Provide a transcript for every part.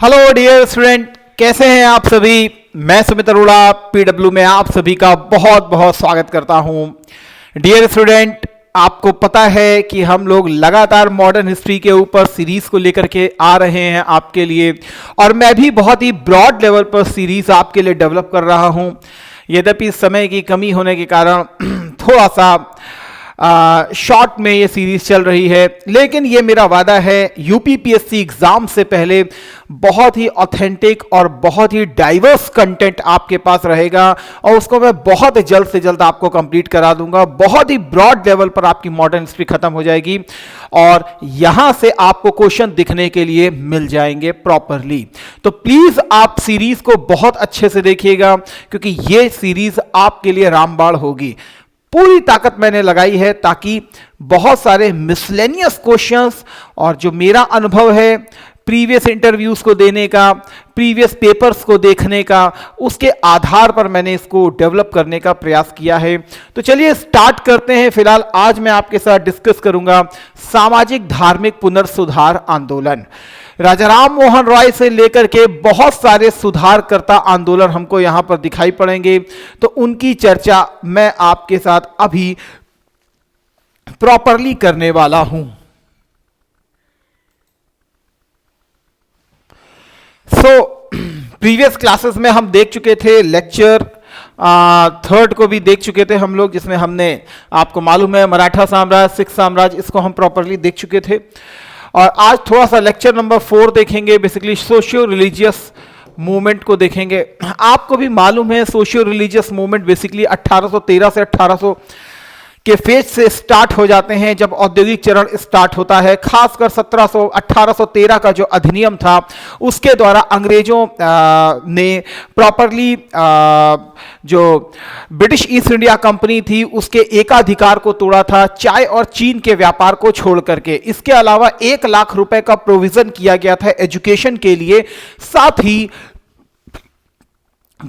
Hello dear student, कैसे हैं आप सभी। मैं सुमित अरोड़ा पीडब्ल्यू में आप सभी का बहुत बहुत स्वागत करता हूं। डियर स्टूडेंट, आपको पता है कि हम लोग लगातार मॉडर्न हिस्ट्री के ऊपर सीरीज को लेकर के आ रहे हैं आपके लिए, और मैं भी बहुत ही ब्रॉड लेवल पर सीरीज आपके लिए डेवलप कर रहा हूं। यद्यपि समय की कमी होने के कारण थोड़ा सा शॉर्ट में ये सीरीज चल रही है, लेकिन ये मेरा वादा है यूपीपीएससी एग्जाम से पहले बहुत ही ऑथेंटिक और बहुत ही डाइवर्स कंटेंट आपके पास रहेगा, और उसको मैं बहुत जल्द से जल्द आपको कंप्लीट करा दूंगा। बहुत ही ब्रॉड लेवल पर आपकी मॉडर्न हिस्ट्री खत्म हो जाएगी और यहां से आपको क्वेश्चन दिखने के लिए मिल जाएंगे प्रॉपरली। तो प्लीज आप सीरीज को बहुत अच्छे से देखिएगा, क्योंकि ये सीरीज आपके लिए रामबाण होगी। पूरी ताकत मैंने लगाई है ताकि बहुत सारे मिसलेनियस क्वेश्चंस और जो मेरा अनुभव है प्रीवियस इंटरव्यूज को देने का, प्रीवियस पेपर्स को देखने का, उसके आधार पर मैंने इसको डेवलप करने का प्रयास किया है। तो चलिए स्टार्ट करते हैं। फिलहाल आज मैं आपके साथ डिस्कस करूंगा सामाजिक धार्मिक पुनर्सुधार आंदोलन। राजा राम मोहन रॉय से लेकर के बहुत सारे सुधारकर्ता आंदोलन हमको यहां पर दिखाई पड़ेंगे, तो उनकी चर्चा मैं आपके साथ अभी प्रॉपरली करने वाला हूं। प्रीवियस क्लासेस में हम देख चुके थे, लेक्चर थर्ड को भी देख चुके थे हम लोग, जिसमें हमने, आपको मालूम है, मराठा साम्राज्य, सिख साम्राज्य, इसको हम प्रॉपरली देख चुके थे। और आज थोड़ा सा लेक्चर नंबर 4 देखेंगे, बेसिकली सोशियो रिलीजियस मूवमेंट को देखेंगे। आपको भी मालूम है सोशियो रिलीजियस मूवमेंट बेसिकली 1813 से 1800 के फेज से स्टार्ट हो जाते हैं, जब औद्योगिक चरण स्टार्ट होता है। खासकर 1813 का जो अधिनियम था, उसके द्वारा अंग्रेजों ने प्रॉपरली जो ब्रिटिश ईस्ट इंडिया कंपनी थी उसके एकाधिकार को तोड़ा था, चाय और चीन के व्यापार को छोड़ करके। इसके अलावा 1 लाख रुपए का प्रोविजन किया गया था एजुकेशन के लिए। साथ ही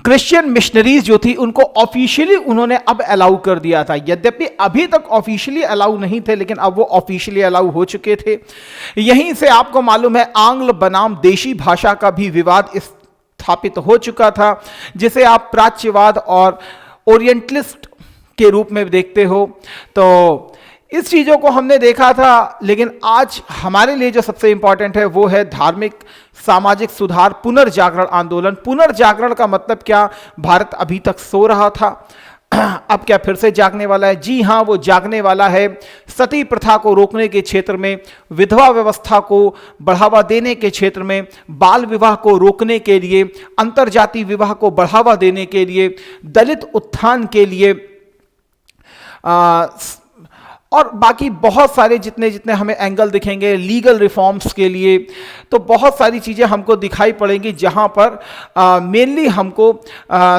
क्रिश्चियन मिशनरीज जो थी उनको ऑफिशियली उन्होंने अब अलाउ कर दिया था। यद्यपि अभी तक ऑफिशियली अलाउ नहीं थे, लेकिन अब वो ऑफिशियली अलाउ हो चुके थे। यहीं से आपको मालूम है आंग्ल बनाम देशी भाषा का भी विवाद स्थापित हो चुका था, जिसे आप प्राच्यवाद और ओरिएंटलिस्ट के रूप में देखते हो। तो इस चीज़ों को हमने देखा था, लेकिन आज हमारे लिए जो सबसे इंपॉर्टेंट है वो है धार्मिक सामाजिक सुधार पुनर्जागरण आंदोलन। पुनर्जागरण का मतलब क्या? भारत अभी तक सो रहा था, अब क्या फिर से जागने वाला है? जी हां, वो जागने वाला है। सती प्रथा को रोकने के क्षेत्र में, विधवा व्यवस्था को बढ़ावा देने के क्षेत्र में, बाल विवाह को रोकने के लिए, अंतरजातीय विवाह को बढ़ावा देने के लिए, दलित उत्थान के लिए, और बाकी बहुत सारे जितने जितने हमें एंगल दिखेंगे, लीगल रिफॉर्म्स के लिए, तो बहुत सारी चीज़ें हमको दिखाई पड़ेंगी, जहां पर मेनली हमको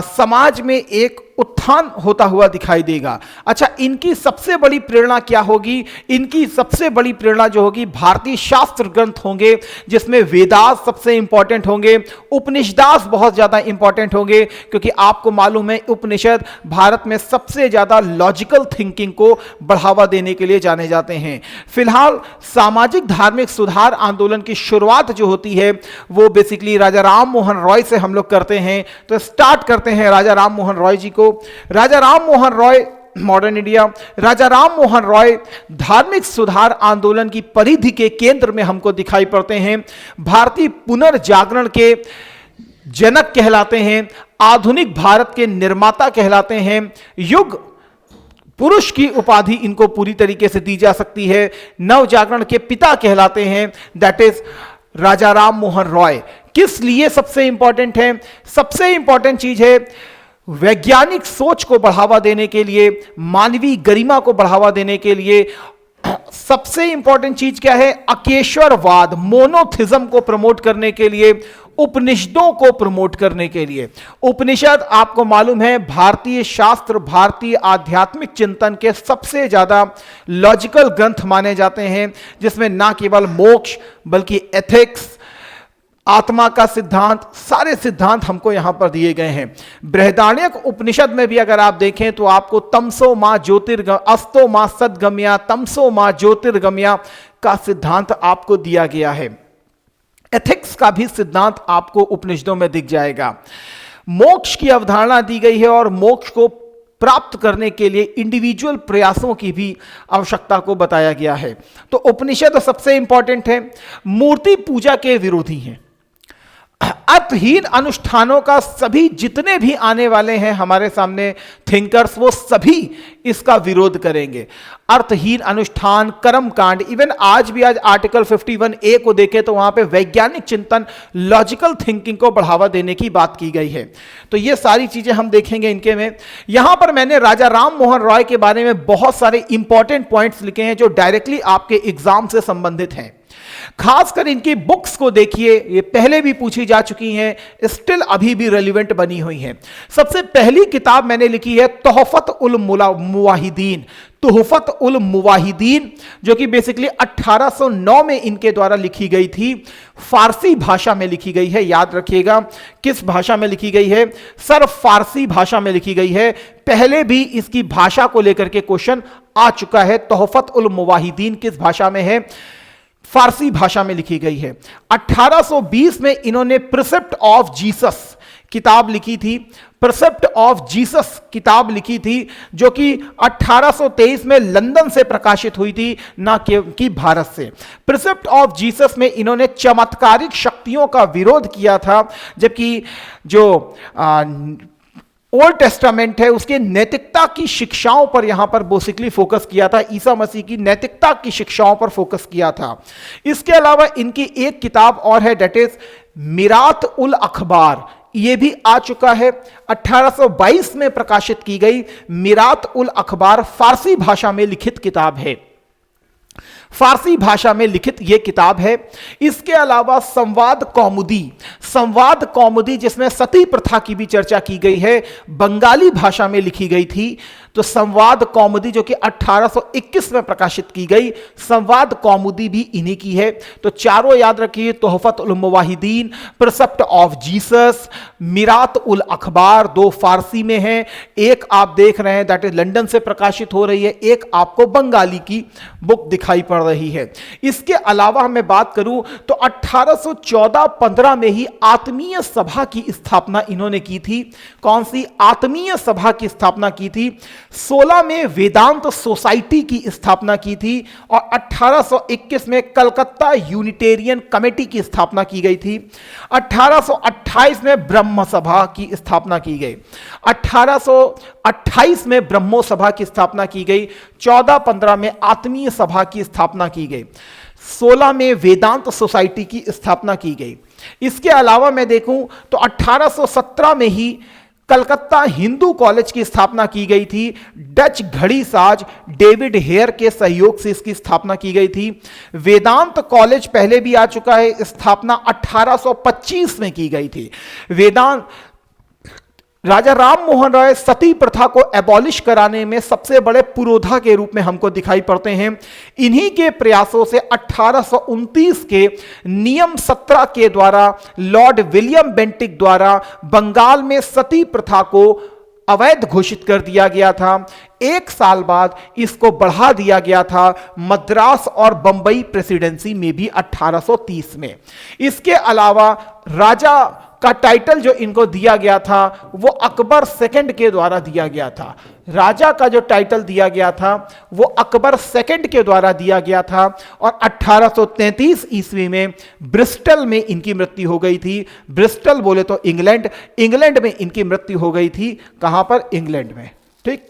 समाज में एक उत्थान होता हुआ दिखाई देगा। अच्छा, इनकी सबसे बड़ी प्रेरणा क्या होगी? इनकी सबसे बड़ी प्रेरणा जो होगी, भारतीय शास्त्र ग्रंथ होंगे, जिसमें वेदास सबसे इंपॉर्टेंट होंगे, उपनिषदास बहुत ज़्यादा इंपॉर्टेंट होंगे, क्योंकि आपको मालूम है उपनिषद भारत में सबसे ज़्यादा लॉजिकल थिंकिंग को बढ़ावा देने के लिए जाने जाते हैं। फिलहाल सामाजिक धार्मिक सुधार आंदोलन की शुरुआत जो होती है वो बेसिकली राजा राम मोहन रॉय से हम लोग करते हैं। तो स्टार्ट करते हैं राजा राम मोहन रॉय जी को। राजा राम मोहन रॉय, मॉडर्न इंडिया। राजा राम मोहन रॉय धार्मिक सुधार आंदोलन की परिधि के केंद्र में हमको दिखाई पड़ते हैं। भारतीय पुनर्जागरण के जनक कहलाते हैं, आधुनिक भारत के निर्माता कहलाते हैं, युग पुरुष की उपाधि इनको पूरी तरीके से दी जा सकती है, नवजागरण के पिता कहलाते हैं, दैट इज राजा राम मोहन रॉय। किस लिए सबसे इंपॉर्टेंट है? सबसे इंपॉर्टेंट चीज है वैज्ञानिक सोच को बढ़ावा देने के लिए, मानवीय गरिमा को बढ़ावा देने के लिए। सबसे इंपॉर्टेंट चीज क्या है? अकेश्वरवाद, मोनोथिज्म को प्रमोट करने के लिए, उपनिषदों को प्रमोट करने के लिए। उपनिषद आपको मालूम है भारतीय शास्त्र, भारतीय आध्यात्मिक चिंतन के सबसे ज्यादा लॉजिकल ग्रंथ माने जाते हैं, जिसमें ना केवल मोक्ष बल्कि एथिक्स, आत्मा का सिद्धांत, सारे सिद्धांत हमको यहां पर दिए गए हैं। बृहदारण्यक उपनिषद में भी अगर आप देखें तो आपको तमसो मां अस्तो मां सद्गम्या, तमसो मां ज्योतिर्गम्या का सिद्धांत आपको दिया गया है। एथिक्स का भी सिद्धांत आपको उपनिषदों में दिख जाएगा। मोक्ष की अवधारणा दी गई है और मोक्ष को प्राप्त करने के लिए इंडिविजुअल प्रयासों की भी आवश्यकता को बताया गया है। तो उपनिषद सबसे इंपॉर्टेंट है, मूर्ति पूजा के विरोधी हैं। अर्थहीन अनुष्ठानों का सभी जितने भी आने वाले हैं हमारे सामने थिंकर्स, वो सभी इसका विरोध करेंगे। अर्थहीन अनुष्ठान, कर्म कांड, इवन आज भी आज आर्टिकल 51A को देखें तो वहां पे वैज्ञानिक चिंतन, लॉजिकल थिंकिंग को बढ़ावा देने की बात की गई है। तो ये सारी चीजें हम देखेंगे इनके में। यहां पर मैंने राजा राम मोहन रॉय के बारे में बहुत सारे इंपॉर्टेंट पॉइंट्स लिखे हैं जो डायरेक्टली आपके एग्जाम से संबंधित हैं। खासकर इनकी बुक्स को देखिए, ये पहले भी पूछी जा चुकी हैं, स्टिल अभी भी रेलिवेंट बनी हुई हैं। सबसे पहली किताब मैंने लिखी है तोहफत उल मुवाहिदीन, तोहफत उल मुवाहिदीन, जो कि बेसिकली 1809 में इनके द्वारा लिखी गई थी। फारसी भाषा में लिखी गई है, याद रखिएगा किस भाषा में लिखी गई है, सर फारसी भाषा में लिखी गई है। पहले भी इसकी भाषा को लेकर के क्वेश्चन आ चुका है। तोहफत उल मुवाहिदीन किस भाषा में है? फारसी भाषा में लिखी गई है। 1820 में इन्होंने प्रिसेप्ट ऑफ जीसस किताब लिखी थी, प्रिसेप्ट ऑफ जीसस किताब लिखी थी, जो कि 1823 में लंदन से प्रकाशित हुई थी, ना कि भारत से। प्रिसेप्ट ऑफ जीसस में इन्होंने चमत्कारिक शक्तियों का विरोध किया था, जबकि जो ओल्ड टेस्टामेंट है उसके नैतिकता की शिक्षाओं पर यहां पर बेसिकली फोकस किया था, ईसा मसीह की नैतिकता की शिक्षाओं पर फोकस किया था। इसके अलावा इनकी एक किताब और है, डेट इज मिरात उल अखबार, ये भी आ चुका है, 1822 में प्रकाशित की गई मिरात उल अखबार फारसी भाषा में लिखित किताब है, फारसी भाषा में लिखित यह किताब है। इसके अलावा संवाद कौमुदी, संवाद कौमुदी जिसमें सती प्रथा की भी चर्चा की गई है, बंगाली भाषा में लिखी गई थी। तो संवाद कौमुदी जो कि 1821 में प्रकाशित की गई, संवाद कौमुदी भी इन्हीं की है। तो चारों याद रखिए, तोहफत ul मुवाहिदीन, precept of Jesus, Mirat उल अखबार, दो फारसी में है, एक आप देख रहे हैं दैट इज लंदन से प्रकाशित हो रही है, एक आपको बंगाली की बुक दिखाई पड़ रही है। इसके अलावा मैं बात करूं तो 1814-15 में ही आत्मीय सभा की स्थापना इन्होंने की थी। कौन सी आत्मीय सभा की स्थापना की थी? 16 में वेदांत सोसाइटी की स्थापना की थी और 1821 में कलकत्ता यूनिटेरियन कमेटी की स्थापना की गई थी। 1828 में ब्रह्म सभा की स्थापना की गई, 1828 में ब्रह्मो सभा की स्थापना की गई, 14-15 में आत्मीय सभा की स्थापना की गई, 16 में वेदांत सोसाइटी की स्थापना की गई। इसके अलावा मैं देखूं तो 1817 में ही कलकत्ता हिंदू कॉलेज की स्थापना की गई थी। डच घड़ी साज डेविड हेयर के सहयोग से इसकी स्थापना की गई थी। वेदांत कॉलेज पहले भी आ चुका है, स्थापना 1825 में की गई थी। वेदांत राजा राम मोहन रॉय सती प्रथा को एबॉलिश कराने में सबसे बड़े पुरोधा के रूप में हमको दिखाई पड़ते हैं। इन्हीं के प्रयासों से 1829 के नियम 17 के द्वारा लॉर्ड विलियम बेंटिक द्वारा बंगाल में सती प्रथा को अवैध घोषित कर दिया गया था। एक साल बाद इसको बढ़ा दिया गया था मद्रास और बंबई प्रेसिडेंसी में भी 1830 में। इसके अलावा राजा का टाइटल जो इनको दिया गया था वो अकबर सेकंड के द्वारा दिया गया था। राजा का जो टाइटल दिया गया था वो अकबर सेकंड के द्वारा दिया गया था और 1833 ईस्वी में ब्रिस्टल में इनकी मृत्यु हो गई थी। ब्रिस्टल बोले तो इंग्लैंड, इंग्लैंड में इनकी मृत्यु हो गई थी। कहां पर? इंग्लैंड में। ठीक,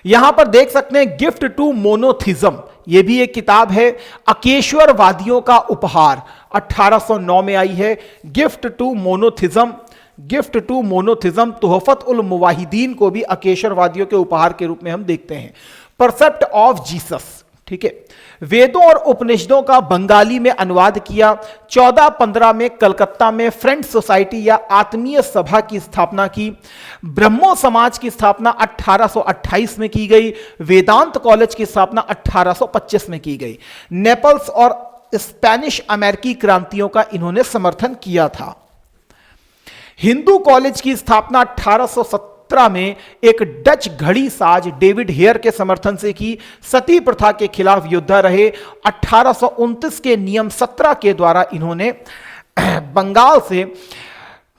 यहां पर देख सकते हैं गिफ्ट टू मोनोथिज्म, यह भी एक किताब है, अकेश्वरवादियों का उपहार, 1809 में आई है। Gift to monotheism, gift to monotheism, Tuhfat ul Muwahhidin को भी अकेश्वरवादियों के उपहार के रूप में हम देखते हैं। परसेप्ट ऑफ जीसस, ठीक है, वेदों और उपनिषदों का बंगाली में अनुवाद किया। 14-15 में कलकत्ता में फ्रेंड्स सोसाइटी या आत्मीय सभा की स्थापना की। ब्रह्मो समाज की स्थापना 1828 में की गई। वेदांत कॉलेज की स्थापना 1825 में की गई। नेपल्स और स्पेनिश अमेरिकी क्रांतियों का इन्होंने समर्थन किया था। हिंदू कॉलेज की स्थापना 1817 में एक डच घड़ी साज डेविड हेयर के समर्थन से की। सती प्रथा के खिलाफ योद्धा रहे। 1829 के नियम 17 के द्वारा इन्होंने बंगाल से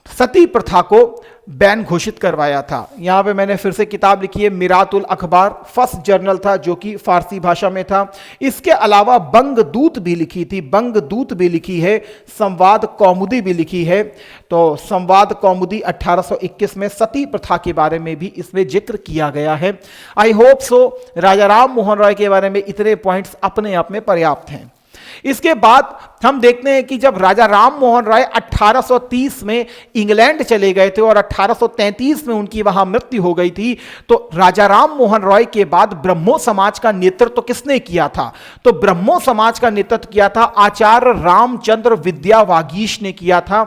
सती प्रथा को बैन घोषित करवाया था। यहां पे मैंने फिर से किताब लिखी है, मिरातुल अखबार, फर्स्ट जर्नल था जो कि फारसी भाषा में था। इसके अलावा बंगदूत भी लिखी थी, बंगदूत भी लिखी है, संवाद कौमुदी भी लिखी है। तो संवाद कौमुदी 1821 में सती प्रथा के बारे में भी इसमें जिक्र किया गया है। आई होप सो राजा राम मोहन रॉय के बारे में इतने पॉइंट्स अपने आप में पर्याप्त हैं। इसके बाद हम देखते हैं कि जब राजा राम मोहन राय 1830 में इंग्लैंड चले गए थे और 1833 में उनकी वहां मृत्यु हो गई थी, तो राजा राम मोहन रॉय के बाद ब्रह्मो समाज का नेतृत्व किसने किया था? तो ब्रह्मो समाज का नेतृत्व किया था आचार्य रामचंद्र विद्या वागीश ने किया था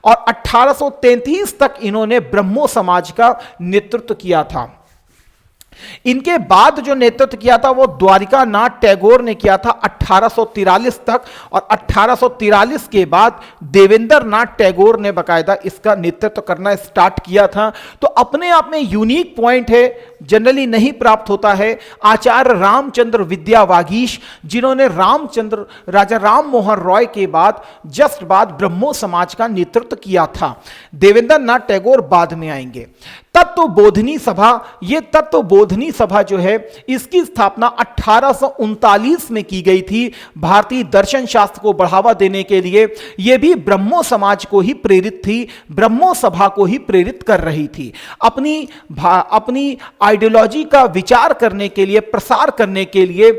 और 1833 तक इन्होंने ब्रह्मो समाज का नेतृत्व किया था। इनके बाद जो नेतृत्व किया था वो द्वारिका नाथ टैगोर ने किया था 1843 तक, और 1843 के बाद देवेंद्र नाथ टैगोर ने बकायदा इसका नेतृत्व करना स्टार्ट किया था। तो अपने आप में यूनिक पॉइंट है, जनरली नहीं प्राप्त होता है। आचार्य रामचंद्र विद्या वागीश, जिन्होंने राजा राम मोहन रॉय के बाद जस्ट बाद ब्रह्मो समाज का नेतृत्व किया था। देवेंद्र नाथ टैगोर बाद में आएंगे। तत्वबोधिनी सभा, ये तत्वबोधिनी सभा जो है इसकी स्थापना 1839 में की गई थी भारतीय दर्शन शास्त्र को बढ़ावा देने के लिए। यह भी ब्रह्मो समाज को ही प्रेरित थी, ब्रह्मो सभा को ही प्रेरित कर रही थी अपनी आइडियोलॉजी का विचार करने के लिए, प्रसार करने के लिए।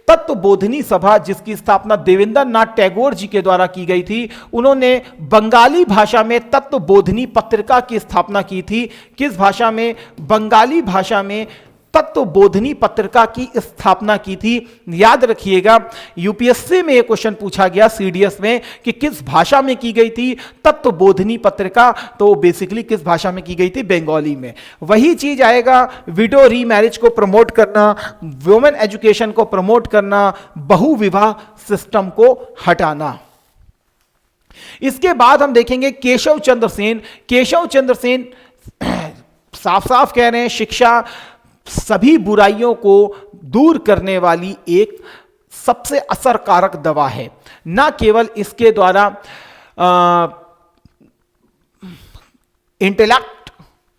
तत्वबोधिनी सभा जिसकी स्थापना देवेंद्र नाथ टैगोर जी के द्वारा की गई थी, उन्होंने बंगाली भाषा में तत्वबोधिनी पत्रिका की स्थापना की थी। किस भाषा में? बंगाली भाषा में तत्वबोधिनी पत्रिका की स्थापना की थी। याद रखिएगा, यूपीएससी में यह क्वेश्चन पूछा गया सीडीएस में कि किस भाषा में की गई थी तत्वबोधिनी पत्रिका, तो बेसिकली किस भाषा में की गई थी? बंगाली में। वही चीज आएगा विडो रीमैरिज को प्रमोट करना, वुमेन एजुकेशन को प्रमोट करना, बहुविवाह सिस्टम को हटाना। इसके बाद हम देखेंगे केशव चंद्र सेन। केशव चंद्र सेन साफ साफ कह रहे हैं शिक्षा सभी बुराइयों को दूर करने वाली एक सबसे असरकारक दवा है। ना केवल इसके द्वारा इंटेलेक्ट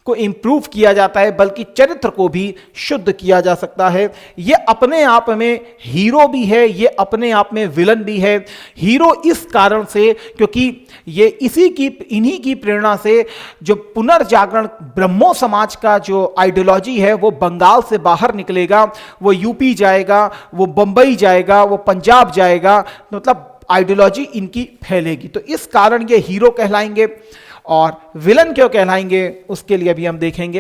को इंप्रूव किया जाता है, बल्कि चरित्र को भी शुद्ध किया जा सकता है। यह अपने आप में हीरो भी है, यह अपने आप में विलन भी है। हीरो इस कारण से क्योंकि ये इन्हीं की प्रेरणा से जो पुनर्जागरण ब्रह्मो समाज का जो आइडियोलॉजी है वो बंगाल से बाहर निकलेगा, वो यूपी जाएगा, वो बंबई जाएगा, वो पंजाब जाएगा, मतलब आइडियोलॉजी इनकी फैलेगी। तो इस कारण ये हीरो कहलाएंगे। और विलन क्यों कहलाएंगे उसके लिए भी हम देखेंगे।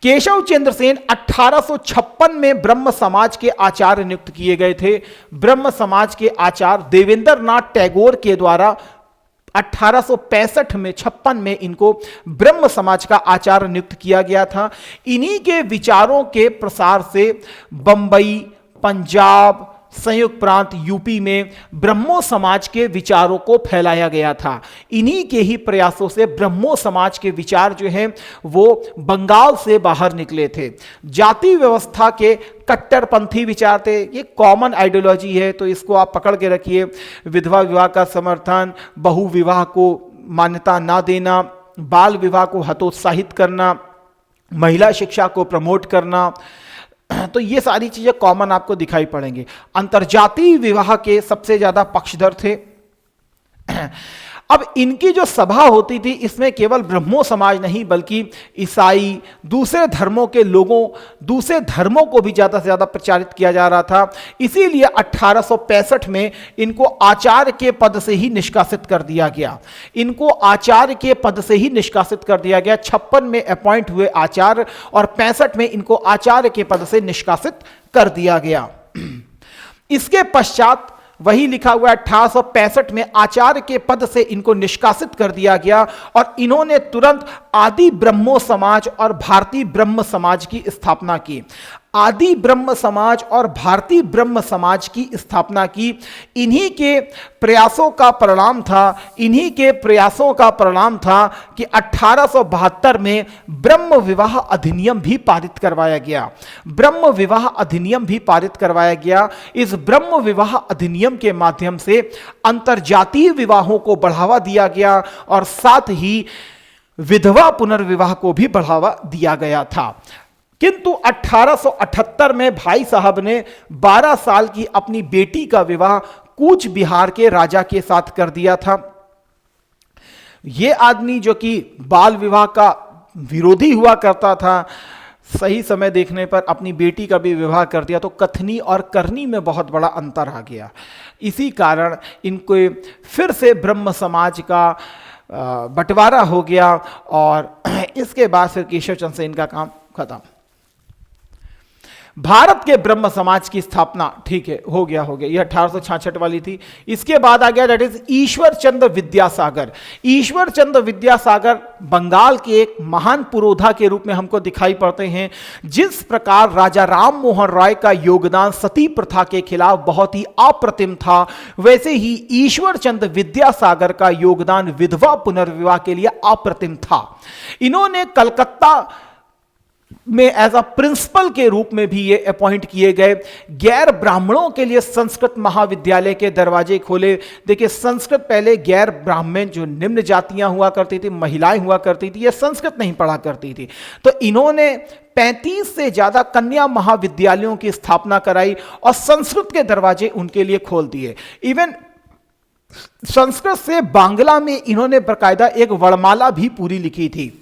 केशव चंद्र सेन 1856 में ब्रह्म समाज के आचार्य नियुक्त किए गए थे। ब्रह्म समाज के आचार्य देवेंद्र नाथ टैगोर के द्वारा 1856 में इनको ब्रह्म समाज का आचार्य नियुक्त किया गया था। इन्हीं के विचारों के प्रसार से बंबई, पंजाब, संयुक्त प्रांत यूपी में ब्रह्मो समाज के विचारों को फैलाया गया था। इन्हीं के ही प्रयासों से ब्रह्मो समाज के विचार जो हैं वो बंगाल से बाहर निकले थे। जाति व्यवस्था के कट्टरपंथी विचार थे, ये कॉमन आइडियोलॉजी है तो इसको आप पकड़ के रखिए। विधवा विवाह का समर्थन, बहु विवाह को मान्यता ना देना, बाल विवाह को हतोत्साहित करना, महिला शिक्षा को प्रमोट करना, तो ये सारी चीजें कॉमन आपको दिखाई पड़ेंगी। अंतर्जातीय विवाह के सबसे ज्यादा पक्षधर थे। अब इनकी जो सभा होती थी इसमें केवल ब्रह्मो समाज नहीं बल्कि ईसाई, दूसरे धर्मों के लोगों, दूसरे धर्मों को भी ज्यादा से ज्यादा प्रचारित किया जा रहा था। इसीलिए 1865 में इनको आचार्य के पद से ही निष्कासित कर दिया गया। इनको आचार्य के पद से ही निष्कासित कर दिया गया। 56 में अपॉइंट हुए आचार्य और 65 में इनको आचार्य के पद से निष्कासित कर दिया गया। इसके पश्चात वही लिखा हुआ है 1865 में आचार्य के पद से इनको निष्कासित कर दिया गया और इन्होंने तुरंत आदि ब्रह्मो समाज और भारतीय ब्रह्म समाज की स्थापना की। आदि ब्रह्म समाज और भारतीय ब्रह्म समाज की स्थापना की। इन्हीं के प्रयासों का परिणाम था, इन्हीं के प्रयासों का परिणाम था कि 1872 में ब्रह्म विवाह अधिनियम भी पारित करवाया गया। ब्रह्म विवाह अधिनियम भी पारित करवाया गया। इस ब्रह्म विवाह अधिनियम के माध्यम से अंतरजातीय विवाहों को बढ़ावा दिया गया और साथ ही विधवा पुनर्विवाह को भी बढ़ावा दिया गया था। किंतु 1878 में भाई साहब ने 12 साल की अपनी बेटी का विवाह कूच बिहार के राजा के साथ कर दिया था। यह आदमी जो कि बाल विवाह का विरोधी हुआ करता था, सही समय देखने पर अपनी बेटी का भी विवाह कर दिया, तो कथनी और करनी में बहुत बड़ा अंतर आ गया। इसी कारण इनको फिर से ब्रह्म समाज का बंटवारा हो गया और इसके बाद फिर केशव चंद्र से इनका काम खत्म। भारत के ब्रह्म समाज की स्थापना, ठीक है, हो गया यह 1866 वाली थी। इसके बाद आ गया दैट इज ईश्वर चंद्र विद्यासागर। ईश्वर चंद्र विद्यासागर बंगाल के एक महान पुरोधा के रूप में हमको दिखाई पड़ते हैं। जिस प्रकार राजा राम मोहन राय का योगदान सती प्रथा के खिलाफ बहुत ही अप्रतिम था, वैसे ही ईश्वर चंद्र विद्यासागर का योगदान विधवा पुनर्विवाह के लिए अप्रतिम था। इन्होंने कलकत्ता में एज अ प्रिंसिपल के रूप में भी ये अपॉइंट किए गए। गैर ब्राह्मणों के लिए संस्कृत महाविद्यालय के दरवाजे खोले। देखिए, संस्कृत पहले गैर ब्राह्मण जो निम्न जातियां हुआ करती थी, महिलाएं हुआ करती थी, ये संस्कृत नहीं पढ़ा करती थी, तो इन्होंने 35 से ज्यादा कन्या महाविद्यालयों की स्थापना कराई और संस्कृत के दरवाजे उनके लिए खोल दिए। इवन संस्कृत से बांग्ला में इन्होंने बकायदा एक वर्णमाला भी पूरी लिखी थी।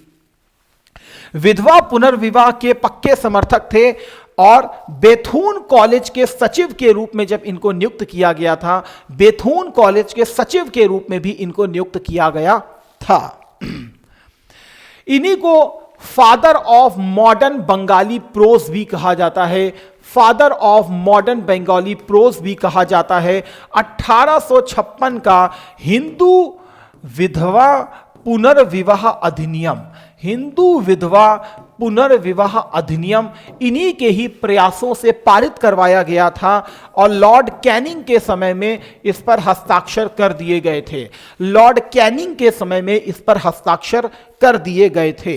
विधवा पुनर्विवाह के पक्के समर्थक थे और बेथून कॉलेज के सचिव के रूप में जब इनको नियुक्त किया गया था, बेथून कॉलेज के सचिव के रूप में भी इनको नियुक्त किया गया था। इन्हीं को father of modern Bengali prose भी कहा जाता है। Father of modern Bengali prose भी कहा जाता है। 1856 का हिंदू विधवा पुनर्विवाह अधिनियम, हिंदू विधवा पुनर्विवाह अधिनियम इन्हीं के ही प्रयासों से पारित करवाया गया था और लॉर्ड कैनिंग के समय में इस पर हस्ताक्षर कर दिए गए थे। लॉर्ड कैनिंग के समय में इस पर हस्ताक्षर कर दिए गए थे।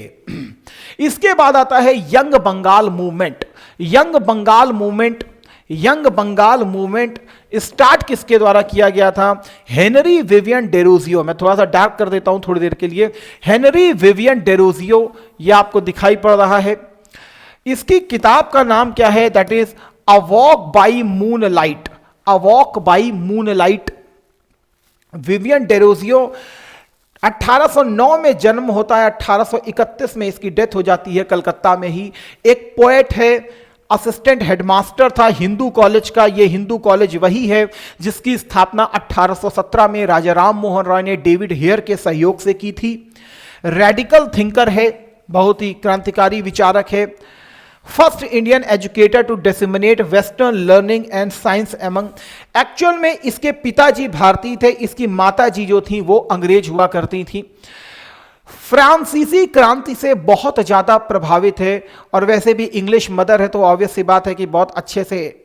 इसके बाद आता है young Bengal movement. Young Bengal movement, young Bengal movement start किसके द्वारा किया गया था? Henry Vivian Derozio. मैं थोड़ा सा डार्क कर देता हूं थोड़ी देर के लिए। हेनरी विवियन डेरोजियो, यह आपको दिखाई पड़ रहा है। इसकी किताब का नाम क्या है? That is a walk by moon light. A walk by moon light. Vivian Derozio 1809 में जन्म होता है, 1831 में इसकी डेथ हो जाती है कलकत्ता में ही। एक पोएट है, असिस्टेंट हेडमास्टर था हिंदू कॉलेज का। ये हिंदू कॉलेज वही है जिसकी स्थापना 1817 में राजा राम मोहन राय ने डेविड हेयर के सहयोग से की थी। रेडिकल थिंकर है, बहुत ही क्रांतिकारी विचारक है। First Indian educator to disseminate western learning and science among. Actual में इसके पिताजी भारतीय थे, इसकी माताजी जो थी वो अंग्रेज हुआ करती थी। फ्रांसीसी क्रांति से बहुत ज्यादा प्रभावित है और वैसे भी इंग्लिश मदर है तो ऑब्वियस सी बात है कि बहुत अच्छे से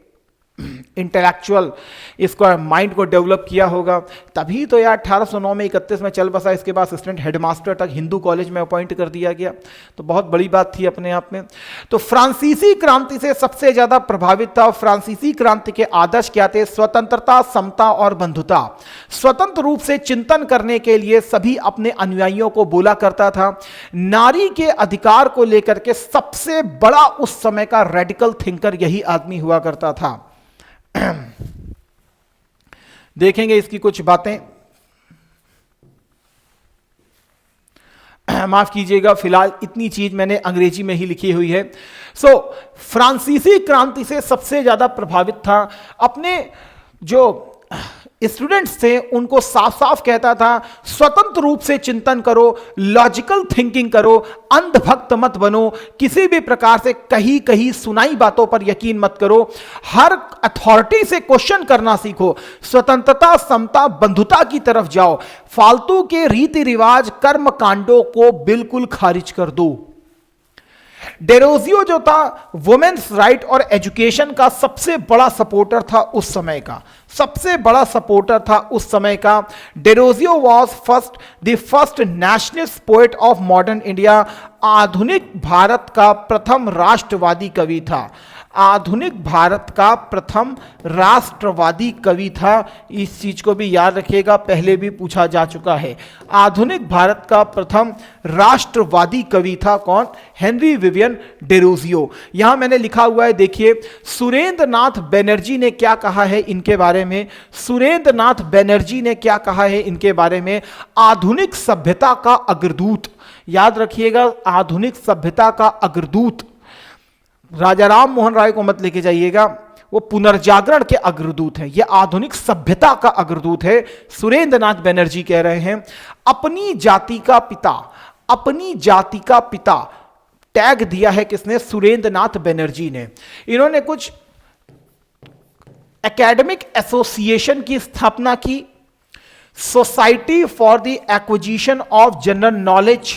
इंटेलेक्चुअल इसको माइंड को डेवलप किया होगा। तभी तो यार 1809 में 31 में चल बसा। इसके बाद असिस्टेंट हेडमास्टर तक हिंदू कॉलेज में अपॉइंट कर दिया गया, तो बहुत बड़ी बात थी अपने आप में। तो फ्रांसीसी क्रांति से सबसे ज्यादा प्रभावित था। फ्रांसीसी क्रांति के आदर्श क्या थे? स्वतंत्रता, समता और बंधुता। स्वतंत्र रूप से चिंतन करने के लिए सभी अपने अनुयायियों को बोला करता था। नारी के अधिकार को लेकर के सबसे बड़ा उस समय का रेडिकल थिंकर यही आदमी हुआ करता था। देखेंगे इसकी कुछ बातें। माफ कीजिएगा, फिलहाल इतनी चीज मैंने अंग्रेजी में ही लिखी हुई है। फ्रांसीसी क्रांति से सबसे ज्यादा प्रभावित था। अपने जो स्टूडेंट्स थे उनको साफ साफ कहता था स्वतंत्र रूप से चिंतन करो, लॉजिकल थिंकिंग करो, अंधभक्त मत बनो, किसी भी प्रकार से कहीं कहीं सुनाई बातों पर यकीन मत करो, हर अथॉरिटी से क्वेश्चन करना सीखो, स्वतंत्रता, समता, बंधुता की तरफ जाओ, फालतू के रीति रिवाज, कर्म कांडों को बिल्कुल खारिज कर दो। डेरोजियो जो था वुमेन्स राइट और एजुकेशन का सबसे बड़ा सपोर्टर था उस समय का, सबसे बड़ा सपोर्टर था उस समय का। Derozio was the first nationalist poet of modern India, आधुनिक भारत का प्रथम राष्ट्रवादी कवि था, आधुनिक भारत का प्रथम राष्ट्रवादी कवि था। इस चीज को भी याद रखिएगा, पहले भी पूछा जा चुका है। आधुनिक भारत का प्रथम राष्ट्रवादी कवि था कौन? Henry Vivian Derozio. यहां मैंने लिखा हुआ है, देखिए सुरेंद्र नाथ बनर्जी ने क्या कहा है इनके बारे में, सुरेंद्र नाथ बनर्जी ने क्या कहा है इनके बारे में, आधुनिक सभ्यता का अग्रदूत। याद रखिएगा, आधुनिक सभ्यता का अग्रदूत। राजा राम मोहन राय को मत लेके जाइएगा, वो पुनर्जागरण के अग्रदूत हैं, ये आधुनिक सभ्यता का अग्रदूत है। सुरेंद्र नाथ बनर्जी कह रहे हैं अपनी जाति का पिता, अपनी जाति का पिता टैग दिया है किसने? सुरेंद्र नाथ बनर्जी ने। इन्होंने कुछ एकेडमिक एसोसिएशन की स्थापना की, society for the acquisition of general knowledge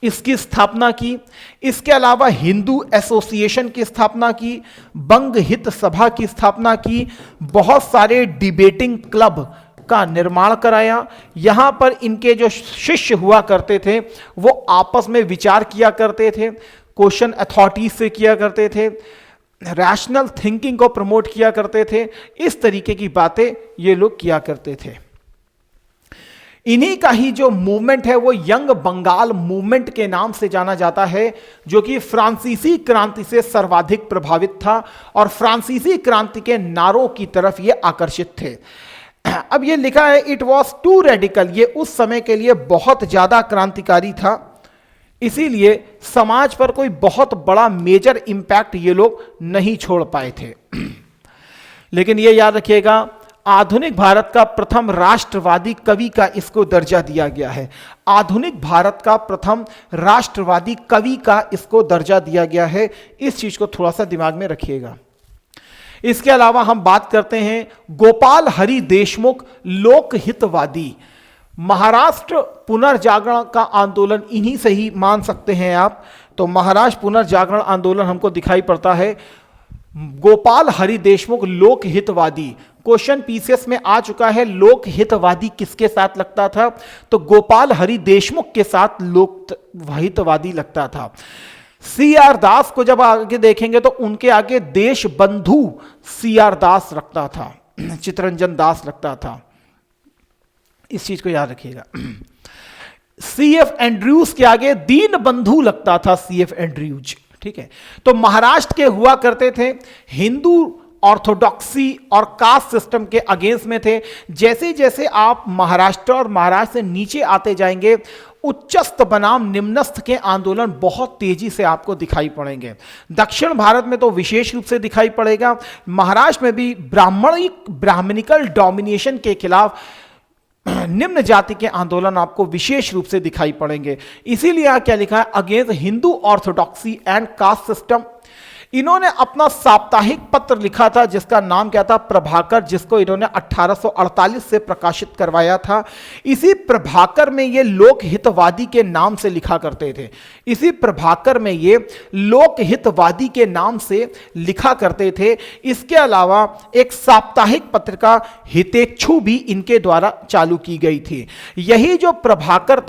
इसकी स्थापना की, इसके अलावा हिंदू एसोसिएशन की स्थापना की, बंग हित सभा की स्थापना की, बहुत सारे डिबेटिंग क्लब का निर्माण कराया। यहां पर इनके जो शिष्य हुआ करते थे वो आपस में विचार किया करते थे, क्वेश्चन अथॉरिटीज से किया करते थे, रैशनल थिंकिंग को प्रमोट किया करते थे। इस तरीके की बातें ये लोग किया करते थे। इन्हीं का ही जो मूवमेंट है वो यंग बंगाल मूवमेंट के नाम से जाना जाता है, जो कि फ्रांसीसी क्रांति से सर्वाधिक प्रभावित था और फ्रांसीसी क्रांति के नारों की तरफ ये आकर्षित थे। अब ये लिखा है इट वॉज टू रेडिकल, ये उस समय के लिए बहुत ज्यादा क्रांतिकारी था, इसीलिए समाज पर कोई बहुत बड़ा मेजर इंपैक्ट ये लोग नहीं छोड़ पाए थे। लेकिन ये याद रखिएगा, आधुनिक भारत का प्रथम राष्ट्रवादी कवि का इसको दर्जा दिया गया है। आधुनिक भारत का प्रथम राष्ट्रवादी कवि का इसको दर्जा दिया गया है। इस चीज को थोड़ा सा दिमाग में रखिएगा। इसके अलावा हम बात करते हैं गोपाल हरि देशमुख, लोकहितवादी। महाराष्ट्र पुनर्जागरण का आंदोलन इन्हीं से ही मान सकते हैं आप। तो महाराष्ट्र पुनर्जागरण आंदोलन हमको दिखाई पड़ता है। गोपाल हरि देशमुख लोकहितवादी, क्वेश्चन पीसीएस में आ चुका है। लोकहितवादी किसके साथ लगता था? तो गोपाल हरि देशमुख के साथ लोकहितवादी लगता था। सीआर दास को जब आगे देखेंगे तो उनके आगे देश बंधु सीआर दास लगता था, चितरंजन दास लगता था। इस चीज को याद रखिएगा। सीएफ एंड्रयूज के आगे दीन बंधु लगता था, सीएफ एंड्रयूज। ठीक है, तो महाराष्ट्र के हुआ करते थे हिंदू ऑर्थोडॉक्सी और कास्ट सिस्टम के अगेंस्ट में थे। जैसे जैसे आप महाराष्ट्र और महाराष्ट्र से नीचे आते जाएंगे, उच्चस्थ बनाम निम्नस्थ के आंदोलन बहुत तेजी से आपको दिखाई पड़ेंगे। दक्षिण भारत में तो विशेष रूप से दिखाई पड़ेगा। महाराष्ट्र में भी ब्राह्मणिकल डोमिनेशन के खिलाफ निम्न जाति के आंदोलन आपको विशेष रूप से दिखाई पड़ेंगे। इसीलिए यहां क्या लिखा है? Against Hindu orthodoxy and caste system. इन्होंने अपना साप्ताहिक पत्र लिखा था जिसका नाम क्या था? प्रभाकर, जिसको इन्होंने 1848 से प्रकाशित करवाया था। इसी प्रभाकर में ये लोकहितवादी के नाम से लिखा करते थे। इसी प्रभाकर में ये लोकहितवादी के नाम से लिखा करते थे। इसके अलावा एक साप्ताहिक पत्रिका हितेच्छु भी इनके द्वारा चालू की गई थी। यही जो प्रभाकर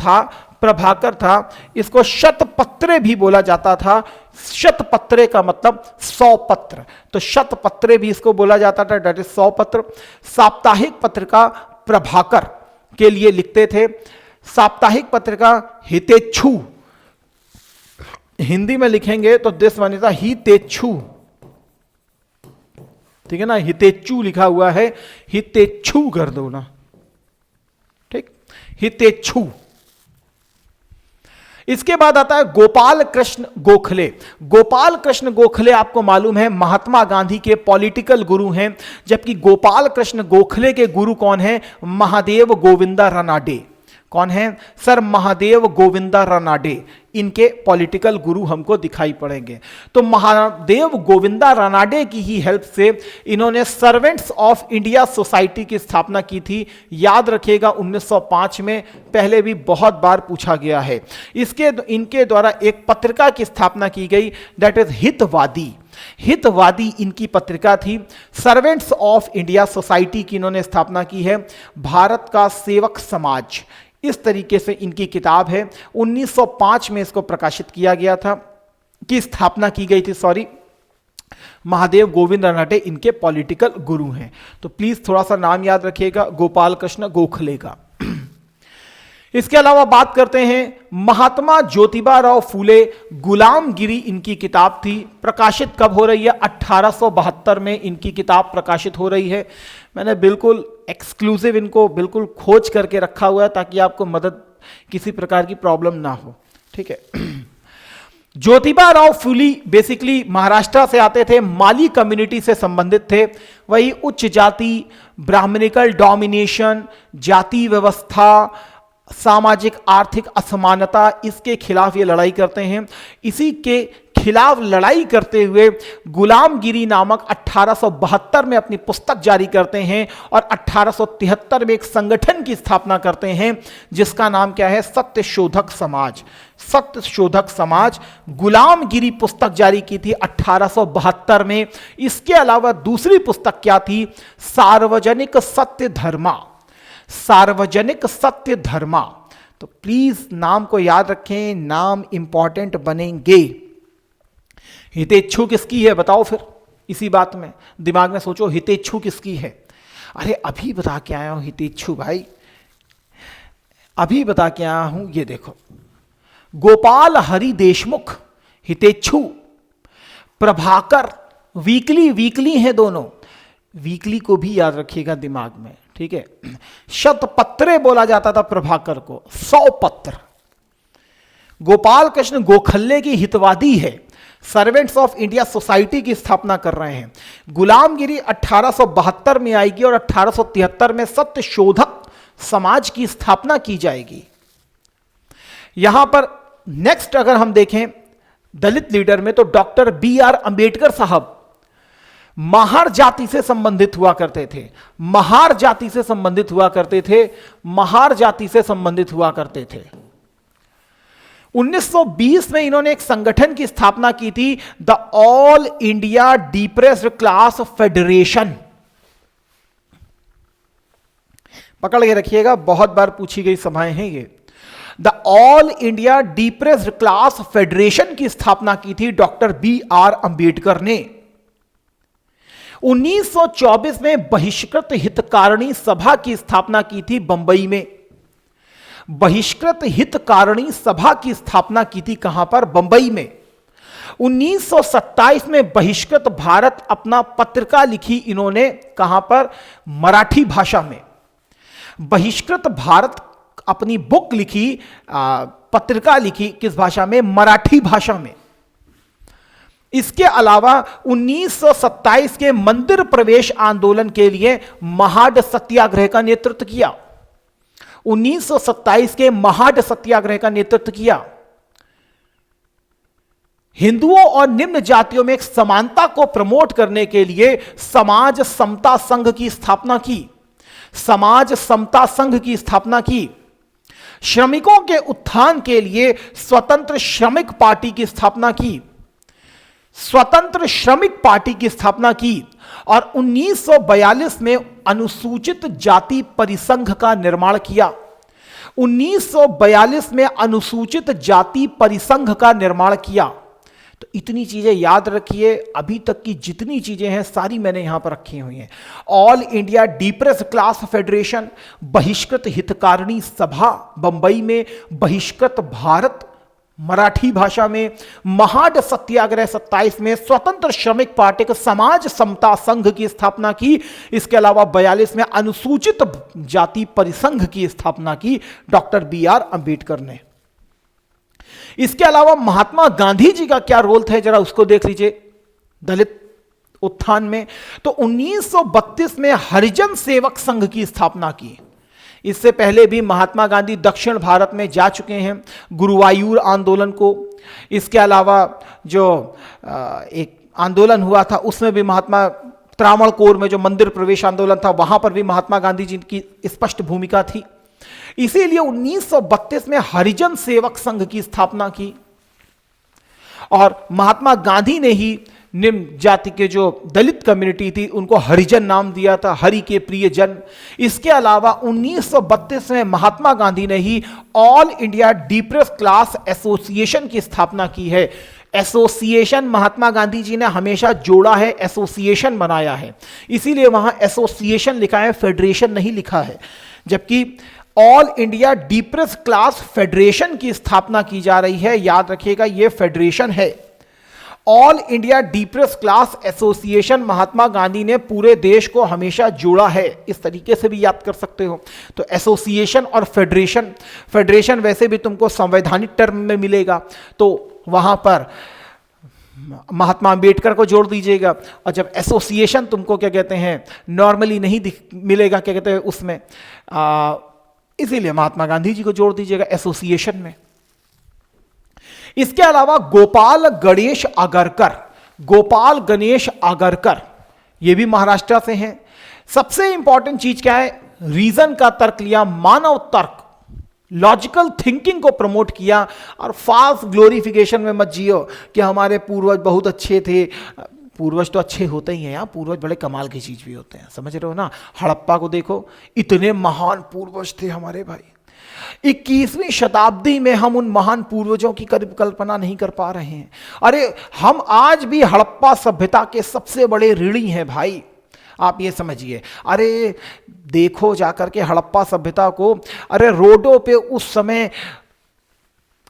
था, इसको शतपत्रे भी बोला जाता था। शतपत्रे का मतलब 100 पत्र, तो शतपत्रे भी इसको बोला जाता था, डेट इज 100 पत्र। साप्ताहिक पत्रिका प्रभाकर के लिए लिखते थे। साप्ताहिक पत्रिका हितेच्छु, हिंदी में लिखेंगे तो दिस वन इज हितेच्छु। ठीक है ना, हितेच्छु लिखा हुआ है, हितेच्छु कर दो ना। ठीक, हितेच्छु। इसके बाद आता है गोपाल कृष्ण गोखले। गोपाल कृष्ण गोखले आपको मालूम है महात्मा गांधी के पॉलिटिकल गुरु हैं, जबकि गोपाल कृष्ण गोखले के गुरु कौन है? महादेव गोविंदा रानाडे। कौन है? सर महादेव गोविंदा रानाडे, इनके पॉलिटिकल गुरु हमको दिखाई पड़ेंगे। तो महादेव गोविंदा रानाडे की ही हेल्प से इन्होंने सर्वेंट्स ऑफ इंडिया सोसाइटी की स्थापना की थी। याद रखिएगा 1905 में, पहले भी बहुत बार पूछा गया है। इनके द्वारा एक पत्रिका की स्थापना की गई, दैट इज हितवादी। हितवादी इनकी पत्रिका थी। सर्वेंट्स ऑफ इंडिया सोसाइटी की इन्होंने स्थापना की है। भारत का सेवक समाज, इस तरीके से इनकी किताब है। 1905 में इसको प्रकाशित किया गया था, की स्थापना की गई थी, सॉरी। महादेव गोविंद रानाडे इनके पॉलिटिकल गुरु हैं। तो प्लीज थोड़ा सा नाम याद रखिएगा, गोपाल कृष्ण गोखले का। इसके अलावा बात करते हैं महात्मा ज्योतिबा राव फूले, गुलामगिरी इनकी किताब थी। प्रकाशित कब हो रही है? 1872 में इनकी किताब प्रकाशित हो रही है। मैंने बिल्कुल एक्सक्लूसिव इनको बिल्कुल खोज करके रखा हुआ है ताकि आपको मदद, किसी प्रकार की प्रॉब्लम ना हो, ठीक है। ज्योतिबा राव फूले बेसिकली महाराष्ट्र से आते थे, माली कम्युनिटी से संबंधित थे। वही उच्च जाति, ब्राह्मणिकल डोमिनेशन, जाति व्यवस्था, सामाजिक आर्थिक असमानता, इसके खिलाफ ये लड़ाई करते हैं। इसी के खिलाफ लड़ाई करते हुए गुलामगिरी नामक 1872 में अपनी पुस्तक जारी करते हैं और 1873 में एक संगठन की स्थापना करते हैं जिसका नाम क्या है? सत्यशोधक समाज। सत्यशोधक समाज, गुलामगिरी पुस्तक जारी की थी 1872 में। इसके अलावा दूसरी पुस्तक क्या थी? सार्वजनिक सत्य धर्मा। सार्वजनिक सत्य धर्मा। तो प्लीज नाम को याद रखें, नाम इंपॉर्टेंट बनेंगे। हितेच्छु किसकी है बताओ? फिर इसी बात में दिमाग में सोचो, हितेच्छु किसकी है? अरे अभी बता के आया हूं हितेच्छु भाई, अभी बता के आया हूं। ये देखो, गोपाल हरि देशमुख हितेच्छु, प्रभाकर वीकली हैं दोनों। वीकली को भी याद रखिएगा दिमाग में, ठीक है। शतपत्रे बोला जाता था प्रभाकर को, 100 पत्र। गोपाल कृष्ण गोखले की हितवादी है, सर्वेंट्स ऑफ इंडिया सोसाइटी की स्थापना कर रहे हैं। गुलामगिरी 1872 में आएगी और 1873 में सत्यशोधक समाज की स्थापना की जाएगी। यहां पर नेक्स्ट अगर हम देखें दलित लीडर में, तो डॉक्टर BR अंबेडकर साहब महार जाति से संबंधित हुआ करते थे। महार जाति से संबंधित हुआ करते थे। महार जाति से संबंधित हुआ करते थे। 1920 में इन्होंने एक संगठन की स्थापना की थी, the all India Depressed class federation. पकड़ के रखिएगा, बहुत बार पूछी गई सभाएं हैं ये। The all India Depressed class federation की स्थापना की थी डॉक्टर BR अंबेडकर ने। 1924 में बहिष्कृत हितकारिणी सभा की स्थापना की थी बंबई में। बहिष्कृत हितकारिणी सभा की स्थापना की थी कहां पर? बंबई में। 1927 में बहिष्कृत भारत अपना पत्रिका लिखी इन्होंने, कहां पर? मराठी भाषा में। बहिष्कृत भारत अपनी बुक लिखी, पत्रिका लिखी, किस भाषा में? मराठी भाषा में। इसके अलावा 1927 के मंदिर प्रवेश आंदोलन के लिए महाड सत्याग्रह का नेतृत्व किया। 1927 के महाड सत्याग्रह का नेतृत्व किया। हिंदुओं और निम्न जातियों में एक समानता को प्रमोट करने के लिए समाज समता संघ की स्थापना की। समाज समता संघ की स्थापना की। श्रमिकों के उत्थान के लिए स्वतंत्र श्रमिक पार्टी की स्थापना की। स्वतंत्र श्रमिक पार्टी की स्थापना की और 1942 में अनुसूचित जाति परिसंघ का निर्माण किया। 1942 में अनुसूचित जाति परिसंघ का निर्माण किया। तो इतनी चीजें याद रखिए, अभी तक की जितनी चीजें हैं सारी मैंने यहां पर रखी हुई हैं। All India Depressed class federation, बहिष्कृत हितकारिणी सभा बंबई में, बहिष्कृत भारत मराठी भाषा में, महाड सत्याग्रह 27 में, स्वतंत्र श्रमिक पार्टी के समाज समता संघ की स्थापना की। इसके अलावा 42 में अनुसूचित जाति परिसंघ की स्थापना की डॉक्टर BR अंबेडकर ने। इसके अलावा महात्मा गांधी जी का क्या रोल था, जरा उसको देख लीजिए दलित उत्थान में। तो 1932 में हरिजन सेवक संघ की स्थापना की। इससे पहले भी महात्मा गांधी दक्षिण भारत में जा चुके हैं, गुरुवायूर आंदोलन को। इसके अलावा जो एक आंदोलन हुआ था उसमें भी महात्मा, त्रावणकोर में जो मंदिर प्रवेश आंदोलन था वहां पर भी महात्मा गांधी जी की स्पष्ट भूमिका थी। इसीलिए 1932 में हरिजन सेवक संघ की स्थापना की और महात्मा गांधी ने ही निम्न जाति के जो दलित कम्युनिटी थी उनको हरिजन नाम दिया था, हरि के प्रिय जन। इसके अलावा 1932 में महात्मा गांधी ने ही All India Depressed Class Association की स्थापना की है। एसोसिएशन महात्मा गांधी जी ने हमेशा जोड़ा है, एसोसिएशन बनाया है, इसीलिए वहां एसोसिएशन लिखा है, फेडरेशन नहीं लिखा है। जबकि all India Depressed class federation की स्थापना की जा रही है। याद रखिएगा यह फेडरेशन है। All India Depressed Class Association Mahatma Gandhi ने पूरे देश को हमेशा जोड़ा है, इस तरीके से भी याद कर सकते हो। तो एसोसिएशन और फेडरेशन, फेडरेशन वैसे भी तुमको संवैधानिक टर्म में मिलेगा, तो वहां पर महात्मा अंबेडकर को जोड़ दीजिएगा। और जब एसोसिएशन तुमको क्या कहते हैं नॉर्मली नहीं मिलेगा, क्या कहते हैं उसमें, इसीलिए महात्मा गांधी जी को जोड़ दीजिएगा एसोसिएशन में। इसके अलावा गोपाल गणेश आगरकर, गोपाल गणेश आगरकर ये भी महाराष्ट्र से हैं। सबसे इंपॉर्टेंट चीज क्या है, रीजन का तर्क लिया, मानव तर्क, लॉजिकल थिंकिंग को प्रमोट किया और फाल्स ग्लोरिफिकेशन में मत जियो कि हमारे पूर्वज बहुत अच्छे थे। पूर्वज तो अच्छे होते ही हैं यार, पूर्वज बड़े कमाल की चीज भी होते हैं, समझ रहे हो ना। हड़प्पा को देखो, इतने महान पूर्वज थे हमारे भाई। 21वीं शताब्दी में हम उन महान पूर्वजों की कल्पना नहीं कर पा रहे हैं। अरे हम आज भी हड़प्पा सभ्यता के सबसे बड़े ऋणी हैं भाई, आप ये समझिए। अरे देखो जाकर के हड़प्पा सभ्यता को, अरे रोडों पे उस समय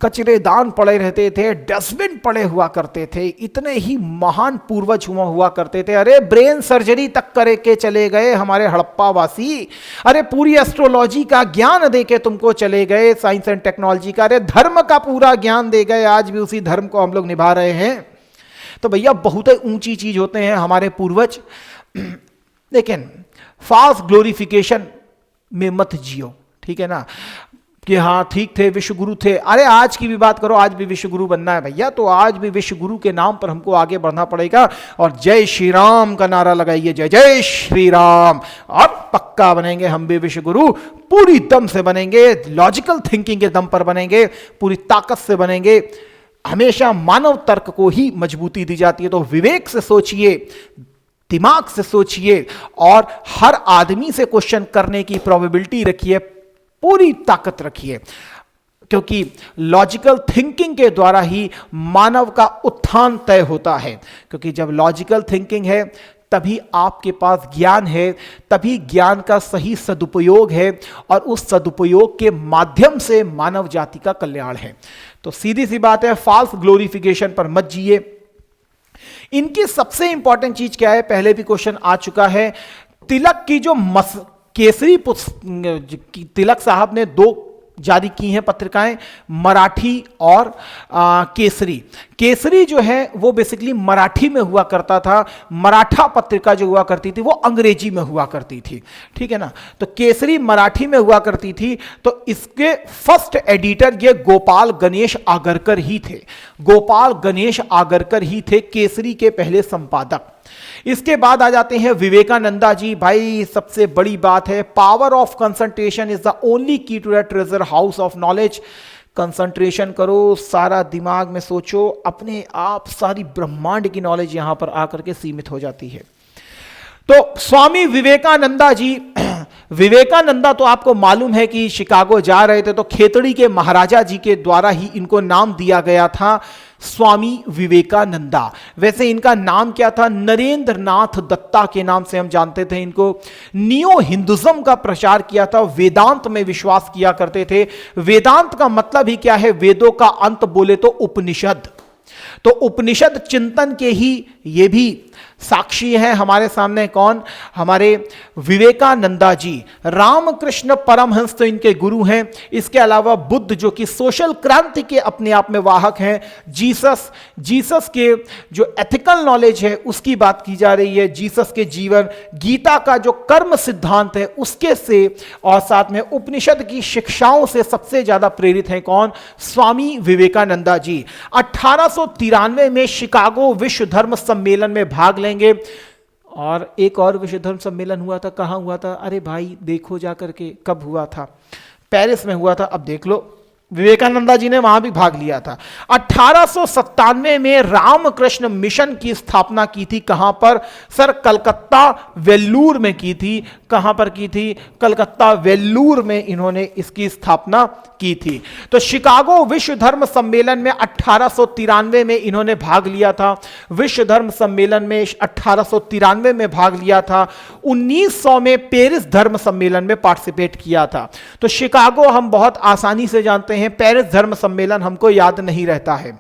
कचरेदान पड़े रहते थे, डस्टबिन पड़े हुआ करते थे, इतने ही महान पूर्वज हुआ करते थे। अरे ब्रेन सर्जरी तक करे के चले गए हमारे हड़प्पा वासी। अरे पूरी एस्ट्रोलॉजी का ज्ञान दे के तुमको चले गए, साइंस एंड टेक्नोलॉजी का, अरे धर्म का पूरा ज्ञान दे गए। आज भी उसी धर्म को हम लोग निभा रहे हैं। तो भैया बहुत ही ऊंची चीज होते हैं हमारे पूर्वज, लेकिन फाल्स ग्लोरिफिकेशन में मत जियो, ठीक है ना, कि हाँ ठीक थे, विश्व गुरु थे। अरे आज की भी बात करो, आज भी विश्व गुरु बनना है भैया, तो आज भी विश्व गुरु के नाम पर हमको आगे बढ़ना पड़ेगा और जय श्री राम का नारा लगाइए, जय जय श्री राम। और पक्का बनेंगे हम भी विश्व गुरु, पूरी दम से बनेंगे, लॉजिकल थिंकिंग के दम पर बनेंगे, पूरी ताकत से बनेंगे। हमेशा मानव तर्क को ही मजबूती दी जाती है। तो विवेक से सोचिए, दिमाग से सोचिए और हर आदमी से क्वेश्चन करने की प्रोबेबिलिटी रखिए, पूरी ताकत रखिए, क्योंकि लॉजिकल थिंकिंग के द्वारा ही मानव का उत्थान तय होता है। क्योंकि जब लॉजिकल थिंकिंग है तभी आपके पास ज्ञान है, तभी ज्ञान का सही सदुपयोग है और उस सदुपयोग के माध्यम से मानव जाति का कल्याण है। तो सीधी सी बात है, फाल्स ग्लोरिफिकेशन पर मत जिए। इनकी सबसे इंपॉर्टेंट चीज क्या है, पहले भी क्वेश्चन आ चुका है, तिलक की जो केसरी तिलक साहब ने 2 जारी की हैं पत्रिकाएं, मराठी और केसरी। केसरी जो है वो बेसिकली मराठी में हुआ करता था, मराठा पत्रिका जो हुआ करती थी वो अंग्रेजी में हुआ करती थी, ठीक है ना। तो केसरी मराठी में हुआ करती थी, तो इसके फर्स्ट एडिटर ये गोपाल गणेश आगरकर ही थे। गोपाल गणेश आगरकर ही थे केसरी के पहले संपादक। इसके बाद आ जाते हैं विवेकानंदा जी। भाई सबसे बड़ी बात है, power of concentration is the only key to the treasure house of knowledge. Concentration करो, सारा दिमाग में सोचो, अपने आप सारी ब्रह्मांड की नॉलेज यहां पर आकर के सीमित हो जाती है। तो स्वामी विवेकानंदा जी, विवेकानंदा तो आपको मालूम है कि शिकागो जा रहे थे तो खेतड़ी के महाराजा जी के द्वारा ही इनको नाम दिया गया था स्वामी विवेकानंदा। वैसे इनका नाम क्या था, नरेंद्र नाथ दत्ता के नाम से हम जानते थे इनको। नियो हिंदुज्म का प्रचार किया था, वेदांत में विश्वास किया करते थे। वेदांत का मतलब ही क्या है, वेदों का अंत बोले तो उपनिषद। तो उपनिषद चिंतन के ही ये भी साक्षी हैं हमारे सामने कौन? हमारे विवेकानंदा जी। रामकृष्ण परमहंस तो इनके गुरु हैं। इसके अलावा बुद्ध जो कि सोशल क्रांति के अपने आप में वाहक हैं। जीसस के जो एथिकल नॉलेज है उसकी बात की जा रही है। जीसस के जीवन, गीता का जो कर्म सिद्धांत है उसके से, और साथ में उपनिषद की शिक्षाओं से सबसे ज्यादा प्रेरित हैं कौन? स्वामी विवेकानंदा जी। 1893 में शिकागो विश्व धर्म सम्मेलन में भाग लेंगे। और एक और विश्व धर्म सम्मेलन हुआ था, कहां हुआ था? अरे भाई देखो जा करके, कब हुआ था? पेरिस में हुआ था। अब देख लो, विवेकानंदा जी ने वहां भी भाग लिया था। 1897 में रामकृष्ण मिशन की स्थापना की थी। कहां पर सर? कलकत्ता वेल्लूर में की थी। कहां पर की थी? कलकत्ता वेल्लूर में इन्होंने इसकी स्थापना की थी। तो शिकागो विश्व धर्म सम्मेलन में 1893 में इन्होंने भाग लिया था। विश्व धर्म सम्मेलन में 1893 में भाग लिया था। 1900 में पेरिस धर्म सम्मेलन में पार्टिसिपेट किया था। तो शिकागो हम बहुत आसानी से जानते हैं, पेरिस धर्म सम्मेलन हमको याद नहीं रहता है।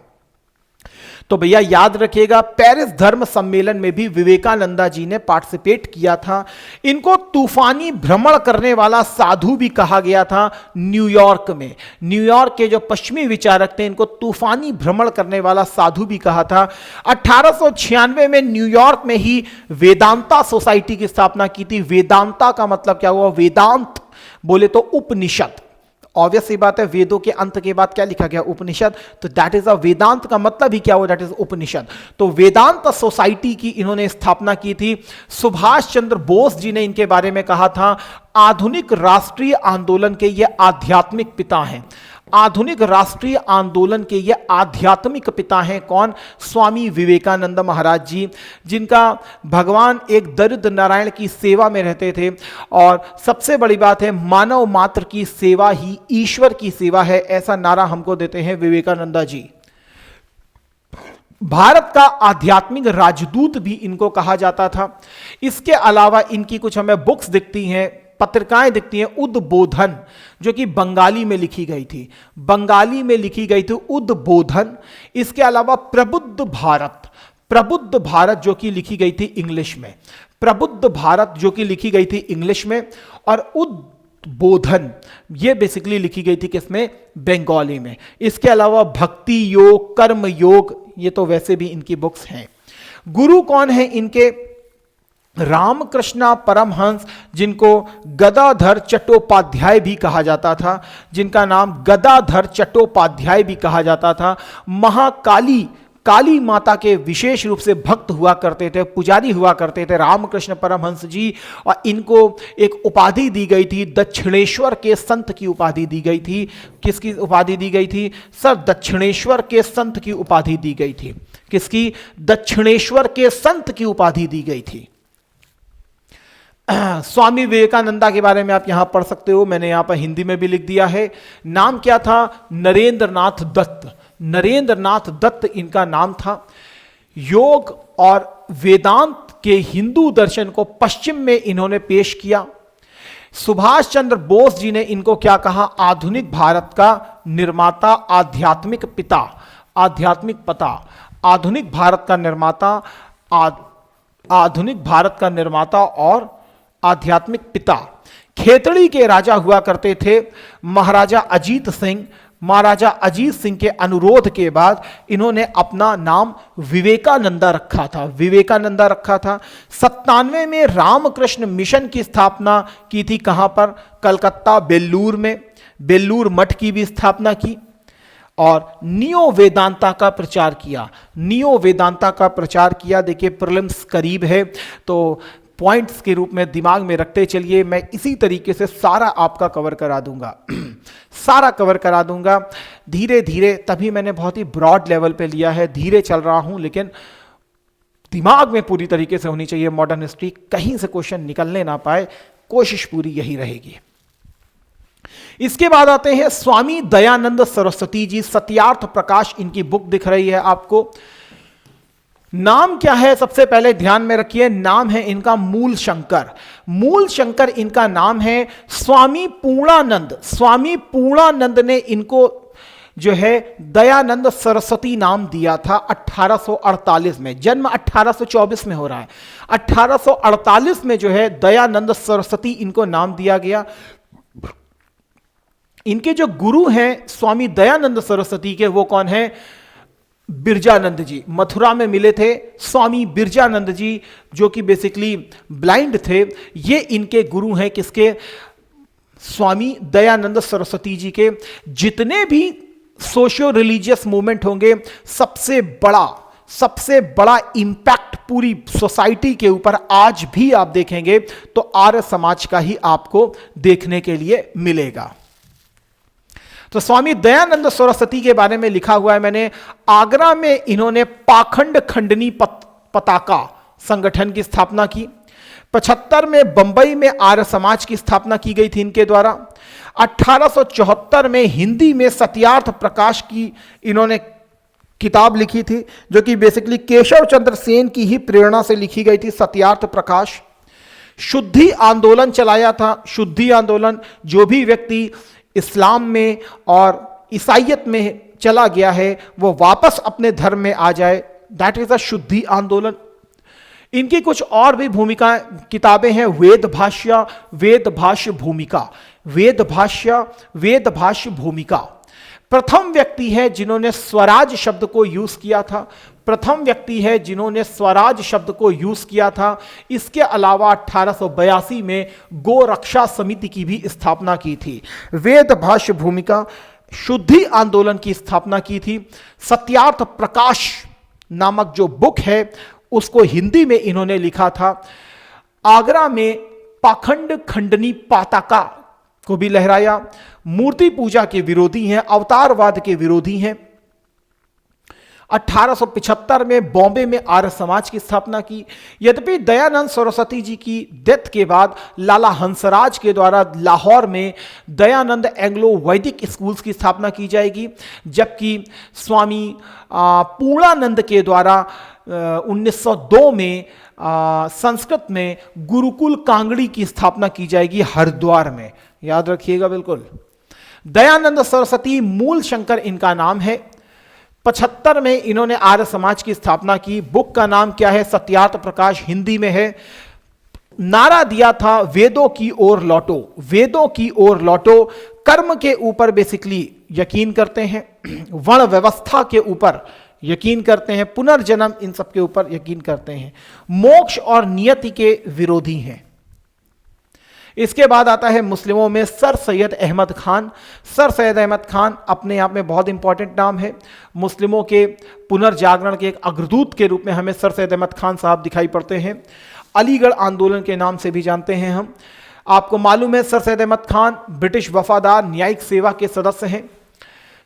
तो भैया याद रखिएगा, पेरिस धर्म सम्मेलन में भी विवेकानंदा जी ने पार्टिसिपेट किया था। इनको तूफानी भ्रमण करने वाला साधु भी कहा गया था न्यूयॉर्क में। न्यूयॉर्क के जो पश्चिमी विचारक थे इनको तूफानी भ्रमण करने वाला साधु भी कहा था। 1896 में न्यूयॉर्क में ही वेदांता सोसाइटी की स्थापना की थी। वेदांता का मतलब क्या हुआ? वेदांत बोले तो उपनिषद। ऑब्वियस सी बात है, वेदों के अंत के बाद क्या लिखा गया? उपनिषद। तो दैट इज अ वेदांत का मतलब ही क्या हुआ? दैट इज उपनिषद। तो वेदांत सोसाइटी की इन्होंने स्थापना की थी। सुभाष चंद्र बोस जी ने इनके बारे में कहा था, आधुनिक राष्ट्रीय आंदोलन के ये आध्यात्मिक पिता हैं। आधुनिक राष्ट्रीय आंदोलन के ये आध्यात्मिक पिता हैं कौन? स्वामी विवेकानंद महाराज जी, जिनका भगवान एक दरिद्र नारायण की सेवा में रहते थे। और सबसे बड़ी बात है, मानव मात्र की सेवा ही ईश्वर की सेवा है, ऐसा नारा हमको देते हैं विवेकानंदा जी। भारत का आध्यात्मिक राजदूत भी इनको कहा जाता था। इसके अलावा इनकी कुछ हमें बुक्स दिखती हैं, पत्रिकाएं दिखती हैं। उद्बोधन जो कि बंगाली में लिखी गई थी, बंगाली में लिखी गई थी उद्बोधन। इसके अलावा प्रबुद्ध भारत, प्रबुद्ध भारत जो कि लिखी गई थी इंग्लिश में, प्रबुद्ध भारत जो कि लिखी गई थी इंग्लिश में। और उद्बोधन ये बेसिकली लिखी गई थी किसमें? बंगाली में। इसके अलावा भक्ति योग, कर्म योग, ये तो वैसे भी इनकी बुक्स हैं। गुरु कौन है इनके? रामकृष्ण परमहंस, जिनको गदाधर चट्टोपाध्याय भी कहा जाता था, जिनका नाम गदाधर चट्टोपाध्याय भी कहा जाता था। महाकाली, काली माता के विशेष रूप से भक्त हुआ करते थे, पुजारी हुआ करते थे रामकृष्ण परमहंस जी। और इनको एक उपाधि दी गई थी, दक्षिणेश्वर के संत की उपाधि दी गई थी। किसकी उपाधि दी गई थी सर? दक्षिणेश्वर के संत की उपाधि दी गई थी। किसकी? दक्षिणेश्वर के संत की उपाधि दी गई थी। स्वामी विवेकानंदा के बारे में आप यहां पढ़ सकते हो, मैंने यहां पर हिंदी में भी लिख दिया है। नाम क्या था? नरेंद्रनाथ दत्त। नरेंद्रनाथ दत्त इनका नाम था। योग और वेदांत के हिंदू दर्शन को पश्चिम में इन्होंने पेश किया। सुभाष चंद्र बोस जी ने इनको क्या कहा? आधुनिक भारत का निर्माता, आध्यात्मिक पिता, आध्यात्मिक पिता, आधुनिक भारत का निर्माता, आधुनिक भारत का निर्माता और आध्यात्मिक पिता। खेतड़ी के राजा हुआ करते थे महाराजा अजीत सिंह। महाराजा अजीत सिंह के अनुरोध के बाद इन्होंने अपना नाम विवेकानंदा रखा था, विवेकानंदा रखा था। 97 में रामकृष्ण मिशन की स्थापना की थी। कहां पर? कलकत्ता बेल्लूर में। बेल्लूर मठ की भी स्थापना की और नियो वेदांता का प्रचार किया। नियो वेदांता का प्रचार किया। देखिए प्रीलिम्स करीब है तो पॉइंट्स के रूप में दिमाग में रखते चलिए। मैं इसी तरीके से सारा आपका कवर करा दूंगा सारा कवर करा दूंगा धीरे धीरे। तभी मैंने बहुत ही ब्रॉड लेवल पे लिया है, धीरे चल रहा हूं, लेकिन दिमाग में पूरी तरीके से होनी चाहिए मॉडर्न हिस्ट्री, कहीं से क्वेश्चन निकलने ना पाए, कोशिश पूरी यही रहेगी। इसके बाद आते हैं स्वामी दयानंद सरस्वती जी। सत्यार्थ प्रकाश इनकी बुक दिख रही है आपको। नाम क्या है? सबसे पहले ध्यान में रखिए, नाम है इनका मूल शंकर। मूल शंकर इनका नाम है। स्वामी पूर्णानंद, स्वामी पूर्णानंद ने इनको जो है दयानंद सरस्वती नाम दिया था 1848 में। जन्म 1824 में हो रहा है, 1848 में जो है दयानंद सरस्वती इनको नाम दिया गया। इनके जो गुरु हैं स्वामी दयानंद सरस्वती के, वो कौन है? बिरजानंद जी। मथुरा में मिले थे स्वामी बिरजानंद जी, जो कि बेसिकली ब्लाइंड थे। ये इनके गुरु हैं, किसके? स्वामी दयानंद सरस्वती जी के। जितने भी सोशियो रिलीजियस मूवमेंट होंगे, सबसे बड़ा इंपैक्ट पूरी सोसाइटी के ऊपर आज भी आप देखेंगे तो आर्य समाज का ही आपको देखने के लिए मिलेगा। तो स्वामी दयानंद सरस्वती के बारे में लिखा हुआ है मैंने। आगरा में इन्होंने पाखंड खंडनी पताका संगठन की स्थापना की। 75 में बंबई में आर्य समाज की स्थापना की गई थी इनके द्वारा। 1874 में हिंदी में सत्यार्थ प्रकाश की इन्होंने किताब लिखी थी, जो कि बेसिकली केशव चंद्र सेन की ही प्रेरणा से लिखी गई थी, सत्यार्थ प्रकाश। शुद्धि आंदोलन चलाया था। शुद्धि आंदोलन, जो भी व्यक्ति इस्लाम में और ईसाइयत में चला गया है वो वापस अपने धर्म में आ जाए, दैट इज अ शुद्धि आंदोलन। इनकी कुछ और भी भूमिका किताबें हैं। वेद भाष्य भूमिका। प्रथम व्यक्ति है जिन्होंने स्वराज शब्द को यूज किया था। इसके अलावा 1882 में गो रक्षा समिति की भी स्थापना की थी। वेद भाष्य भूमिका, शुद्धि आंदोलन की स्थापना की थी। सत्यार्थ प्रकाश नामक जो बुक है उसको हिंदी में इन्होंने लिखा था। आगरा में पाखंड खंडनी पताका को भी लहराया। मूर्ति पूजा के विरोधी हैं, अवतारवाद के विरोधी हैं। 1875 में बॉम्बे में आर्य समाज की स्थापना की। यद्यपि दयानंद सरस्वती जी की डेथ के बाद लाला हंसराज के द्वारा लाहौर में दयानंद एंग्लो वैदिक स्कूल्स की स्थापना की जाएगी, जबकि स्वामी पूर्णानंद के द्वारा 1902 में संस्कृत में गुरुकुल कांगड़ी की स्थापना की जाएगी हरिद्वार में। याद रखिएगा बिल्कुल। दयानंद सरस्वती मूल शंकर इनका नाम है। 75 में इन्होंने आर्य समाज की स्थापना की। बुक का नाम क्या है? सत्यार्थ प्रकाश, हिंदी में है। नारा दिया था वेदों की ओर लौटो। कर्म के ऊपर बेसिकली यकीन करते हैं, वर्ण व्यवस्था के ऊपर यकीन करते हैं, पुनर्जन्म इन सब के ऊपर यकीन करते हैं। मोक्ष और नियति के विरोधी हैं। इसके बाद आता है मुस्लिमों में सर सैयद अहमद खान। सर सैयद अहमद खान अपने आप में बहुत इंपॉर्टेंट नाम है। मुस्लिमों के पुनर्जागरण के एक अग्रदूत के रूप में हमें सर सैयद अहमद खान साहब दिखाई पड़ते हैं। अलीगढ़ आंदोलन के नाम से भी जानते हैं हम। आपको मालूम है सर सैयद अहमद खान ब्रिटिश वफादार न्यायिक सेवा के सदस्य हैं।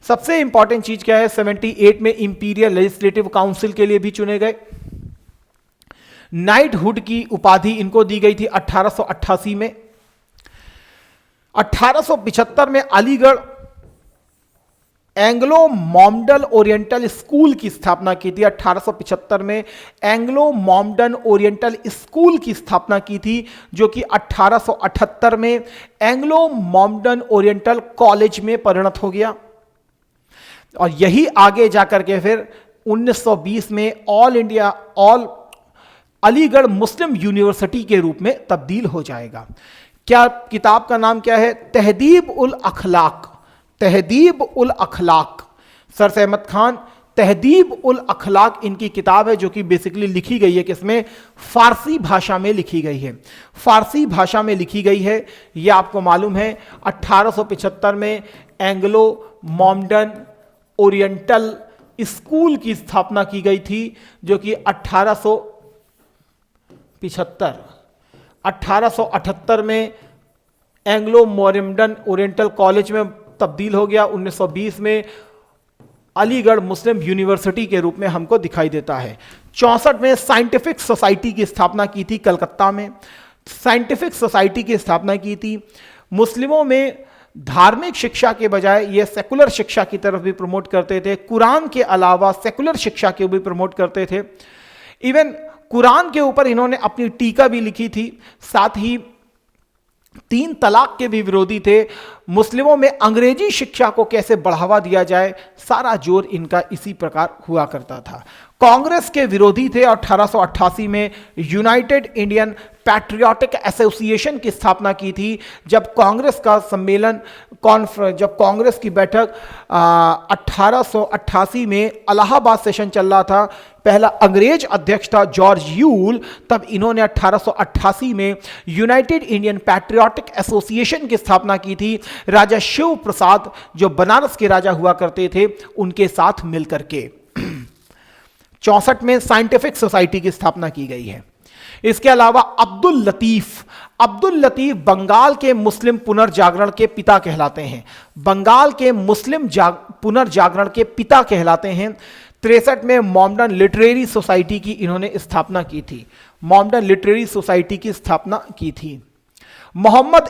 सबसे इंपॉर्टेंट चीज क्या है? 78 में इंपीरियल लेजिस्लेटिव काउंसिल के लिए भी चुने गए। नाइटहुड की उपाधि इनको दी गई थी 1888 में। 1875 में अलीगढ़ एंग्लो मॉम्डन ओरिएंटल स्कूल की स्थापना की थी। 1875 में एंग्लो मॉम्डन ओरिएंटल स्कूल की स्थापना की थी, जो कि 1878 में एंग्लो मॉम्डन ओरिएंटल कॉलेज में परिणत हो गया। और यही आगे जाकर के फिर 1920 में ऑल अलीगढ़ मुस्लिम यूनिवर्सिटी के रूप में तब्दील हो जाएगा। क्या किताब का नाम क्या है? तहदीब उल अखलाक। सर सैयद अहमद खान तहदीब उल अखलाक इनकी किताब है, जो कि बेसिकली लिखी गई है किसमें? फारसी भाषा में लिखी गई है। फारसी भाषा में लिखी गई है, यह आपको मालूम है। 1875 में एंग्लो मॉम्डन ओरिएंटल स्कूल की स्थापना की गई थी, जो कि 1878 में एंग्लो मॉम्डन ओरिएंटल कॉलेज में तब्दील हो गया। 1920 में अलीगढ़ मुस्लिम यूनिवर्सिटी के रूप में हमको दिखाई देता है। 64 में साइंटिफिक सोसाइटी की स्थापना की थी कलकत्ता में। साइंटिफिक सोसाइटी की स्थापना की थी। मुस्लिमों में धार्मिक शिक्षा के बजाय ये सेकुलर शिक्षा की तरफ भी प्रमोट करते थे। कुरान के अलावा सेकुलर शिक्षा के भी प्रमोट करते थे। इवन कुरान के ऊपर इन्होंने अपनी टीका भी लिखी थी। साथ ही 3 तलाक के भी विरोधी थे। मुस्लिमों में अंग्रेजी शिक्षा को कैसे बढ़ावा दिया जाए, सारा जोर इनका इसी प्रकार हुआ करता था। कांग्रेस के विरोधी थे और 1888 में यूनाइटेड इंडियन पैट्रियोटिक एसोसिएशन की स्थापना की थी। जब कांग्रेस का सम्मेलन जब कांग्रेस की बैठक 1888 में इलाहाबाद सेशन चल रहा था, पहला अंग्रेज अध्यक्ष था जॉर्ज यूल, तब इन्होंने 1888 में यूनाइटेड इंडियन पैट्रियोटिक एसोसिएशन की स्थापना की थी, राजा शिव प्रसाद जो बनारस के राजा हुआ करते थे उनके साथ मिलकर के। 64 में साइंटिफिक सोसाइटी की स्थापना की गई है। इसके अलावा अब्दुल लतीफ बंगाल के मुस्लिम पुनर्जागरण के पिता कहलाते हैं। बंगाल के मुस्लिम पुनर्जागरण के पिता कहलाते हैं। 63 में मॉमडन लिटरेरी सोसाइटी की इन्होंने स्थापना की थी। मॉमडन लिटरेरी सोसाइटी की स्थापना की थी। मोहम्मद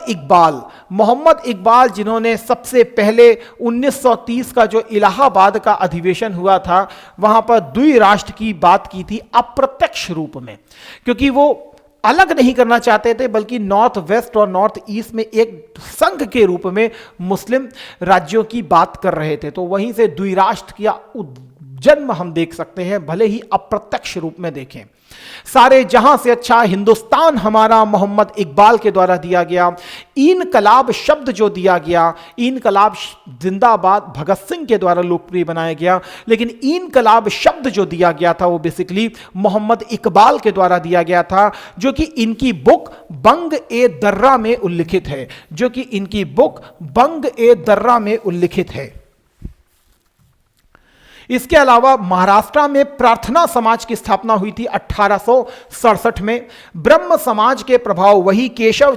इकबाल जिन्होंने सबसे पहले 1930 का जो इलाहाबाद का अधिवेशन हुआ था वहां पर द्विराष्ट्र की बात की थी अप्रत्यक्ष रूप में, क्योंकि वो अलग नहीं करना चाहते थे बल्कि नॉर्थ वेस्ट और नॉर्थ ईस्ट में एक संघ के रूप में मुस्लिम राज्यों की बात कर रहे थे। तो वहीं से द्विराष्ट्र का जन्म हम देख सकते हैं, भले ही अप्रत्यक्ष रूप में देखें। सारे जहां से अच्छा हिंदुस्तान हमारा मोहम्मद इकबाल के द्वारा दिया गया। इनकलाब शब्द जो दिया गया, इनकलाब जिंदाबाद भगत सिंह के द्वारा लोकप्रिय बनाया गया, लेकिन इनकलाब शब्द जो दिया गया था वो बेसिकली मोहम्मद इकबाल के द्वारा दिया गया था, जो कि इनकी बुक बंग ए दर्रा में उल्लिखित है, जो कि इनकी बुक बंग ए दर्रा में उल्लिखित है। इसके अलावा महाराष्ट्र में प्रार्थना समाज की स्थापना हुई थी 1867 में। ब्रह्म समाज के प्रभाव, वही केशव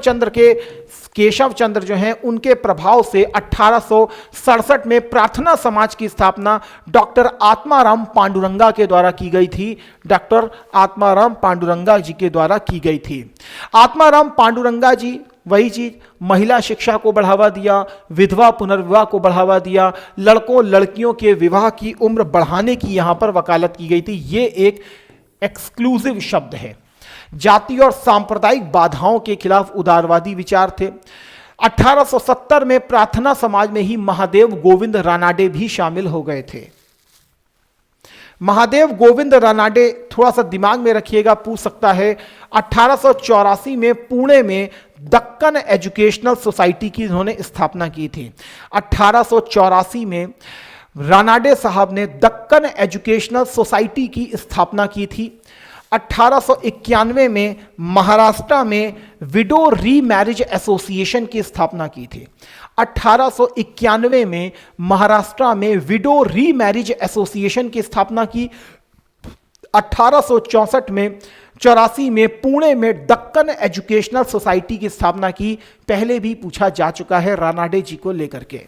चंद्र जो हैं उनके प्रभाव से 1867 में प्रार्थना समाज की स्थापना डॉक्टर आत्माराम पांडुरंगा के द्वारा की गई थी। डॉक्टर आत्माराम पांडुरंगा जी के द्वारा की गई थी। आत्माराम पांडुरंगा जी वही चीज, महिला शिक्षा को बढ़ावा दिया, विधवा पुनर्विवाह को बढ़ावा दिया, लड़कों लड़कियों के विवाह की उम्र बढ़ाने की यहां पर वकालत की गई थी। ये एक एक्सक्लूसिव शब्द है। जाति और सांप्रदायिक बाधाओं के खिलाफ उदारवादी विचार थे। 1870 में प्रार्थना समाज में ही महादेव गोविंद रानाडे भी शामिल हो गए थे। महादेव गोविंद रानाडे, थोड़ा सा दिमाग में रखिएगा, पूछ सकता है। 1884 में पुणे में दक्कन एजुकेशनल सोसाइटी की इन्होंने स्थापना की थी। 1884 में रानाडे साहब ने दक्कन एजुकेशनल सोसाइटी की स्थापना की थी। 1891 में महाराष्ट्र में विडो रीमैरिज एसोसिएशन की स्थापना की थी। 1891 में महाराष्ट्र में विडो रीमैरिज एसोसिएशन की स्थापना की। 1884 में पुणे में दक्कन एजुकेशनल सोसाइटी की स्थापना की। पहले भी पूछा जा चुका है रानाडे जी को लेकर के।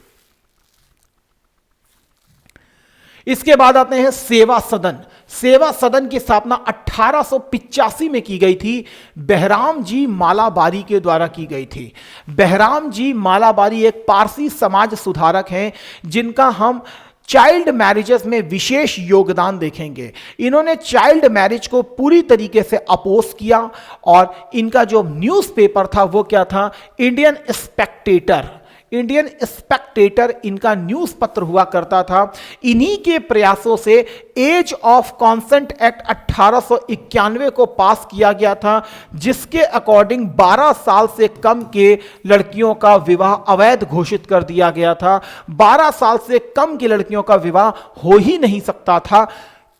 इसके बाद आते हैं सेवा सदन। सेवा सदन की स्थापना 1885 में की गई थी। बहराम जी मालाबारी के द्वारा की गई थी। बहराम जी मालाबारी एक पारसी समाज सुधारक हैं जिनका हम चाइल्ड मैरिजेस में विशेष योगदान देखेंगे। इन्होंने चाइल्ड मैरिज को पूरी तरीके से अपोज किया और इनका जो न्यूज़पेपर था वो क्या था, इंडियन स्पेक्टेटर। इंडियन स्पेक्टेटर इनका न्यूज़ पत्र हुआ करता था। इन्हीं के प्रयासों से एज ऑफ कॉन्सेंट एक्ट 1891 को पास किया गया था, जिसके अकॉर्डिंग 12 साल से कम के लड़कियों का विवाह अवैध घोषित कर दिया गया था। 12 साल से कम की लड़कियों का विवाह हो ही नहीं सकता था।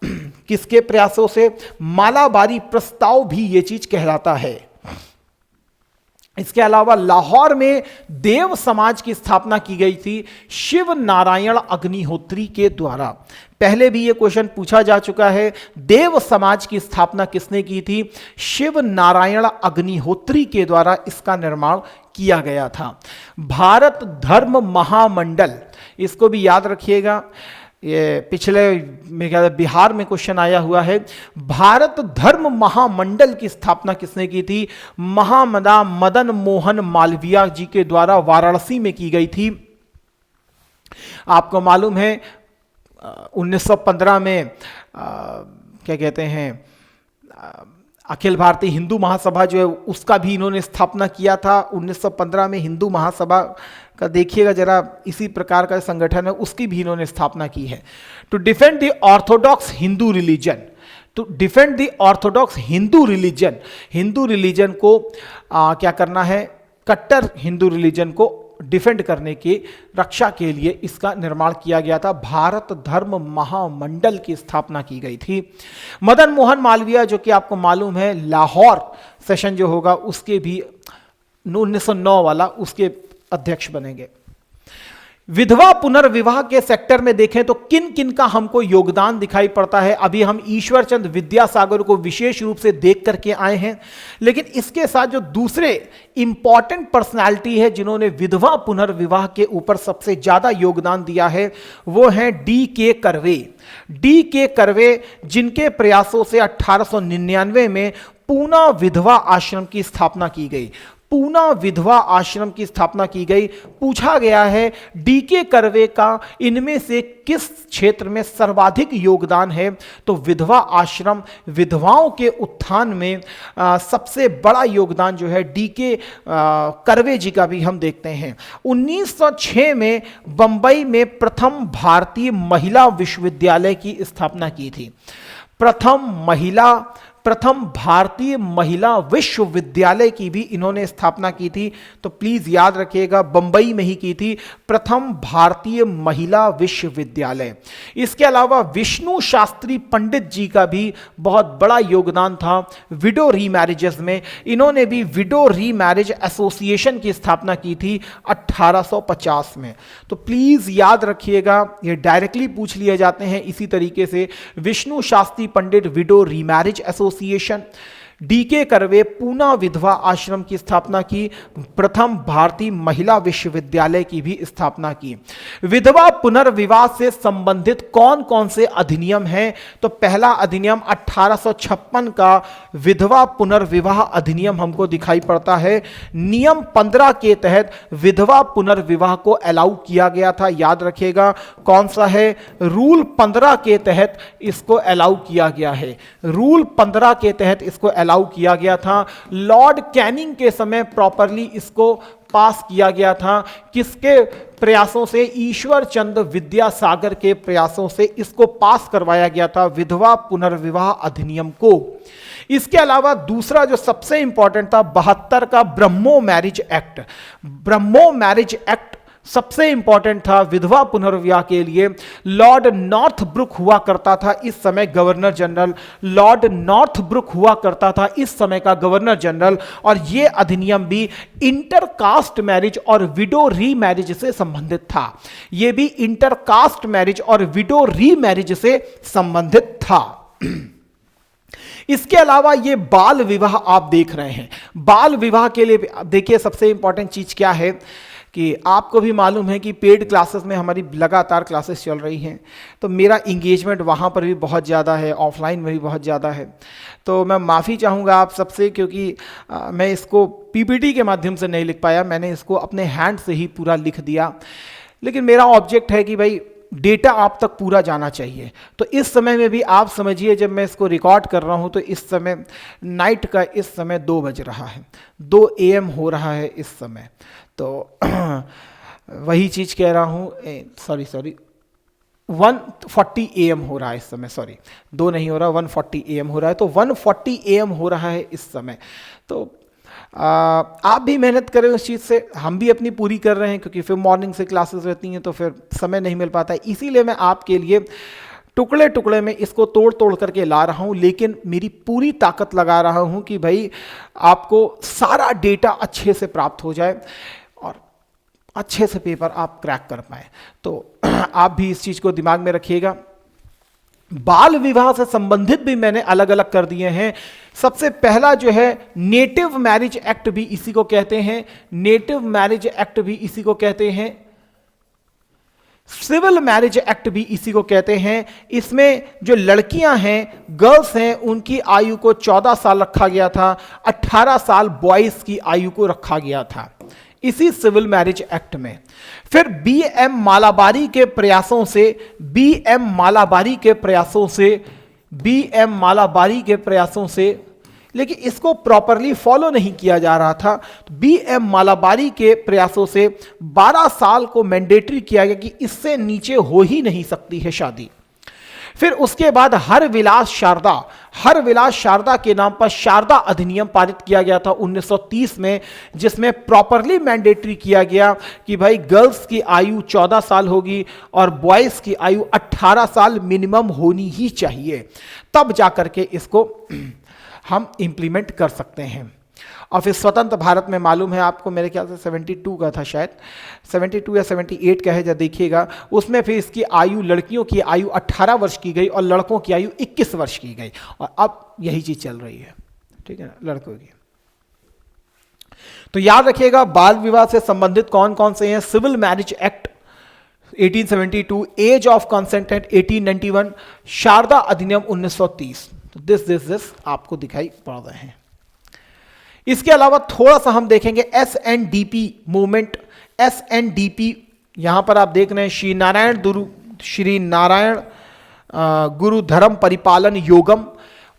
किसके प्रयासों से? मालाबारी प्रस्ताव भी ये चीज कहलाता है। इसके अलावा लाहौर में देव समाज की स्थापना की गई थी शिव नारायण अग्निहोत्री के द्वारा। पहले भी यह क्वेश्चन पूछा जा चुका है, देव समाज की स्थापना किसने की थी? शिव नारायण अग्निहोत्री के द्वारा इसका निर्माण किया गया था। भारत धर्म महामंडल, इसको भी याद रखिएगा, ये पिछले मेरे ख्याल बिहार में क्वेश्चन आया हुआ है। भारत धर्म महामंडल की स्थापना किसने की थी? महामना मदन मोहन मालवीय जी के द्वारा वाराणसी में की गई थी। आपको मालूम है 1915 में क्या कहते हैं, अखिल भारतीय हिंदू महासभा जो है उसका भी इन्होंने स्थापना किया था 1915 में। हिंदू महासभा का देखिएगा जरा, इसी प्रकार का संगठन है, उसकी भी इन्होंने स्थापना की है। To defend the orthodox Hindu religion, to defend the orthodox Hindu religion, Hindu religion को क्या करना है, कट्टर हिंदू रिलीजन को डिफेंड करने की रक्षा के लिए इसका निर्माण किया गया था। भारत धर्म महामंडल की स्थापना की गई थी। मदन मोहन मालवीय जो कि आपको मालूम है लाहौर सेशन जो होगा उसके भी 1909 वाला, उसके अध्यक्ष बनेंगे। विधवा पुनर्विवाह के सेक्टर में देखें तो किन किन का हमको योगदान दिखाई पड़ता है। अभी हम ईश्वर चंद विद्यासागर को विशेष रूप से देख करके आए हैं, लेकिन इसके साथ जो दूसरे इंपॉर्टेंट पर्सनालिटी है जिन्होंने विधवा पुनर्विवाह के ऊपर सबसे ज्यादा योगदान दिया है वो हैं डी.के. कर्वे। डी.के. कर्वे जिनके प्रयासों से 1899 में पूना विधवा आश्रम की स्थापना की गई। पूना विधवा आश्रम की स्थापना की गई। पूछा गया है डी.के. कर्वे का इनमें से किस क्षेत्र में सर्वाधिक योगदान है, तो विधवा आश्रम, विधवाओं के उत्थान में सबसे बड़ा योगदान जो है डी.के. कर्वे जी का भी हम देखते हैं। 1906 में बंबई में प्रथम भारतीय महिला विश्वविद्यालय की स्थापना की थी। प्रथम भारतीय महिला विश्वविद्यालय की भी इन्होंने स्थापना की थी। तो प्लीज याद रखिएगा बंबई में ही की थी प्रथम भारतीय महिला विश्वविद्यालय। इसके अलावा विष्णु शास्त्री पंडित जी का भी बहुत बड़ा योगदान था विडो रीमैरिजेस में। इन्होंने भी विडो रीमैरिज एसोसिएशन की स्थापना की थी 1850 में। तो प्लीज याद रखिएगा, ये डायरेक्टली पूछ लिए जाते हैं इसी तरीके से। Vishnu Shastri Pandit widow remarriage association, D K. Karve Poona विधवा आश्रम की स्थापना की, प्रथम भारतीय महिला विश्वविद्यालय की भी स्थापना की। विधवा पुनर्विवाह से संबंधित कौन कौन से अधिनियम हैं, तो पहला अधिनियम 1856 का विधवा पुनर्विवाह अधिनियम हमको दिखाई पड़ता है। नियम 15 के तहत विधवा पुनर्विवाह को अलाउ किया गया था। याद रखिएगा कौन सा है, रूल 15 के तहत इसको अलाउ किया गया है। रूल 15 के तहत इसको अलाउ किया गया था। लॉर्ड कैनिंग के समय प्रॉपरली इसको पास किया गया था। किसके प्रयासों से, ईश्वर चंद विद्यासागर के प्रयासों से इसको पास करवाया गया था विधवा पुनर्विवाह अधिनियम को। इसके अलावा दूसरा जो सबसे इंपॉर्टेंट था 72 का ब्रह्मो मैरिज एक्ट। ब्रह्मो मैरिज एक्ट सबसे इंपॉर्टेंट था विधवा पुनर्विवाह के लिए। लॉर्ड नॉर्थब्रुक हुआ करता था इस समय गवर्नर जनरल, लॉर्ड नॉर्थब्रुक हुआ करता था इस समय का गवर्नर जनरल। और यह अधिनियम भी इंटरकास्ट मैरिज और विडो रीमैरिज से संबंधित था। यह भी इंटरकास्ट मैरिज और विडो रीमैरिज से संबंधित था। इसके अलावा ये बाल विवाह आप देख रहे हैं। बाल विवाह के लिए देखिए सबसे इंपॉर्टेंट चीज क्या है कि आपको भी मालूम है कि पेड क्लासेस में हमारी लगातार क्लासेस चल रही हैं, तो मेरा इंगेजमेंट वहाँ पर भी बहुत ज़्यादा है, ऑफलाइन में भी बहुत ज़्यादा है। तो मैं माफ़ी चाहूँगा आप सबसे, क्योंकि मैं इसको पीपीटी के माध्यम से नहीं लिख पाया, मैंने इसको अपने हैंड से ही पूरा लिख दिया। लेकिन मेरा ऑब्जेक्ट है कि भाई डेटा आप तक पूरा जाना चाहिए। तो इस समय में भी आप समझिए, जब मैं इसको रिकॉर्ड कर रहा हूँ तो इस समय नाइट का इस समय 2 बज रहा है, 2 AM हो रहा है इस समय। तो वही चीज़ कह रहा हूँ, सॉरी 1:40 AM हो रहा है इस समय, सॉरी 2 नहीं हो रहा, 1:40 AM हो रहा है। तो 1:40 AM हो रहा है इस समय। तो आप भी मेहनत करें उस चीज़ से, हम भी अपनी पूरी कर रहे हैं, क्योंकि फिर मॉर्निंग से क्लासेस रहती हैं तो फिर समय नहीं मिल पाता है। इसीलिए मैं आपके लिए टुकड़े टुकड़े में इसको तोड़ तोड़ करके ला रहा हूं, लेकिन मेरी पूरी ताकत लगा रहा हूं कि भाई आपको सारा डेटा अच्छे से प्राप्त हो जाए और अच्छे से पेपर आप क्रैक कर पाए। तो आप भी इस चीज़ को दिमाग में रखिएगा। बाल विवाह से संबंधित भी मैंने अलग अलग कर दिए हैं। सबसे पहला जो है नेटिव मैरिज एक्ट भी इसी को कहते हैं, नेटिव मैरिज एक्ट भी इसी को कहते हैं, सिविल मैरिज एक्ट भी इसी को कहते हैं। इसमें जो लड़कियां हैं, गर्ल्स हैं, उनकी आयु को 14 साल रखा गया था, 18 साल बॉयज की आयु को रखा गया था इसी सिविल मैरिज एक्ट में। फिर बीएम मालाबारी के प्रयासों से, बीएम मालाबारी के प्रयासों से लेकिन इसको प्रॉपरली फॉलो नहीं किया जा रहा था। तो BM मालाबारी के प्रयासों से 12 साल को मैंडेटरी किया गया कि इससे नीचे हो ही नहीं सकती है शादी। फिर उसके बाद हर विलास शारदा के नाम पर शारदा अधिनियम पारित किया गया था 1930 में, जिसमें प्रॉपरली मैंडेटरी किया गया कि भाई गर्ल्स की आयु 14 साल होगी और बॉयज की आयु 18 साल मिनिमम होनी ही चाहिए, तब जाकर के इसको हम इंप्लीमेंट कर सकते हैं। और फिर स्वतंत्र भारत में मालूम है आपको, मेरे ख्याल से 72 का था शायद, 72 या 78 का है, जब देखिएगा उसमें फिर इसकी आयु, लड़कियों की आयु 18 वर्ष की गई और लड़कों की आयु 21 वर्ष की गई, और अब यही चीज चल रही है, ठीक है ना, लड़कों की। तो याद रखिएगा बाल विवाह से संबंधित कौन कौन से हैं: civil marriage act 1872, age of consent act 1891, Sharda अधिनियम 1930। तो दिस आपको दिखाई पड़ रहे हैं। इसके अलावा थोड़ा सा हम देखेंगे SNDP मूवमेंट। SNDP यहां पर आप देख रहे हैं श्री नारायण गुरु धर्म परिपालन योगम,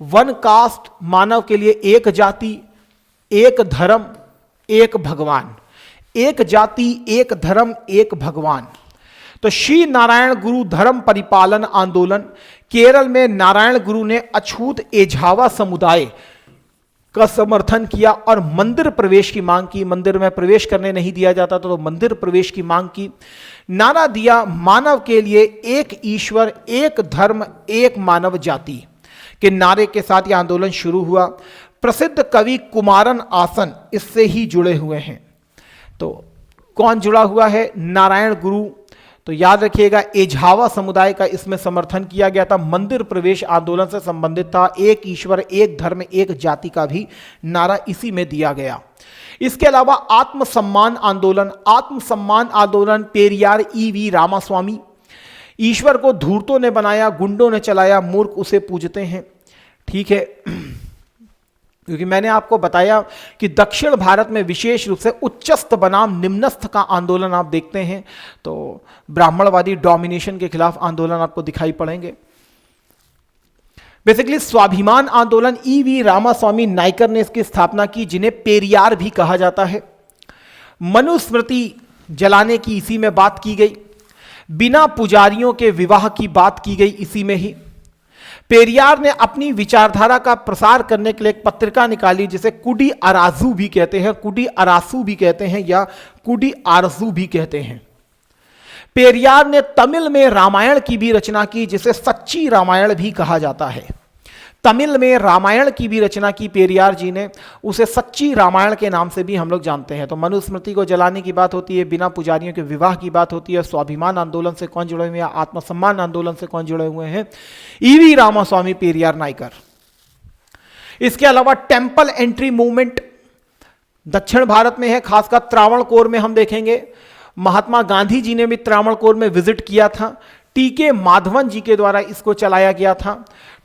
वन कास्ट, मानव के लिए एक जाति एक धर्म एक भगवान, एक जाति एक धर्म एक भगवान। तो श्री नारायण गुरु धर्म परिपालन आंदोलन, केरल में नारायण गुरु ने अछूत एझावा समुदाय का समर्थन किया और मंदिर प्रवेश की मांग की। मंदिर में प्रवेश करने नहीं दिया जाता तो मंदिर प्रवेश की मांग की। नारा दिया मानव के लिए एक ईश्वर एक धर्म एक मानव जाति के नारे के साथ यह आंदोलन शुरू हुआ। प्रसिद्ध कवि कुमारन आसन इससे ही जुड़े हुए हैं। तो कौन जुड़ा हुआ है? नारायण गुरु। तो याद रखिएगा एझावा समुदाय का इसमें समर्थन किया गया था। मंदिर प्रवेश आंदोलन से संबंधित था। एक ईश्वर एक धर्म एक जाति का भी नारा इसी में दिया गया। इसके अलावा आत्मसम्मान आंदोलन पेरियार EV रामास्वामी। ईश्वर को धूर्तों ने बनाया, गुंडों ने चलाया, मूर्ख उसे पूजते हैं। ठीक है, क्योंकि मैंने आपको बताया कि दक्षिण भारत में विशेष रूप से उच्चस्थ बनाम निम्नस्थ का आंदोलन आप देखते हैं, तो ब्राह्मणवादी डोमिनेशन के खिलाफ आंदोलन आपको दिखाई पड़ेंगे। बेसिकली स्वाभिमान आंदोलन EV रामास्वामी नायकर ने इसकी स्थापना की, जिन्हें पेरियार भी कहा जाता है। मनुस्मृति जलाने की इसी में बात की गई। बिना पुजारियों के विवाह की बात की गई इसी में ही। पेरियार ने अपनी विचारधारा का प्रसार करने के लिए एक पत्रिका निकाली जिसे कुडी अराजू भी कहते हैं, कुडी अरासू भी कहते हैं या कुडी आरजू भी कहते हैं। पेरियार ने तमिल में रामायण की भी रचना की जिसे सच्ची रामायण भी कहा जाता है। तमिल में रामायण की भी रचना की पेरियार जी ने, उसे सच्ची रामायण के नाम से भी हम लोग जानते हैं। तो मनुस्मृति को जलाने की बात होती है, बिना पुजारियों के विवाह की बात होती है। स्वाभिमान आंदोलन से कौन जुड़े हुए हैं? आत्मसम्मान आंदोलन से कौन जुड़े हुए हैं? EV रामास्वामी पेरियार नायकर। इसके अलावा टेम्पल एंट्री मूवमेंट दक्षिण भारत में है, खासकर त्रावणकोर में हम देखेंगे। महात्मा गांधी जी ने भी त्रावणकोर में विजिट किया था। TK माधवन जी के द्वारा इसको चलाया गया था।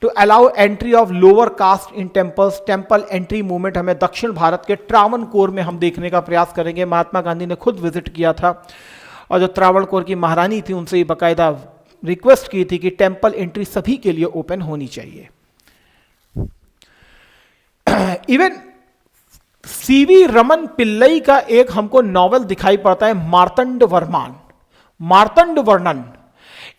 To allow entry of lower caste in temples, temple entry movement हमें दक्षिण भारत के त्रावणकोर में हम देखने का प्रयास करेंगे। महात्मा गांधी ने खुद विजिट किया था और जो त्रावणकोर की महारानी थी उनसे बाकायदा रिक्वेस्ट की थी कि टेम्पल एंट्री सभी के लिए ओपन होनी चाहिए। इवन CV रमन पिल्लई का एक हमको नॉवेल दिखाई पड़ता है, मार्तंड वर्णन।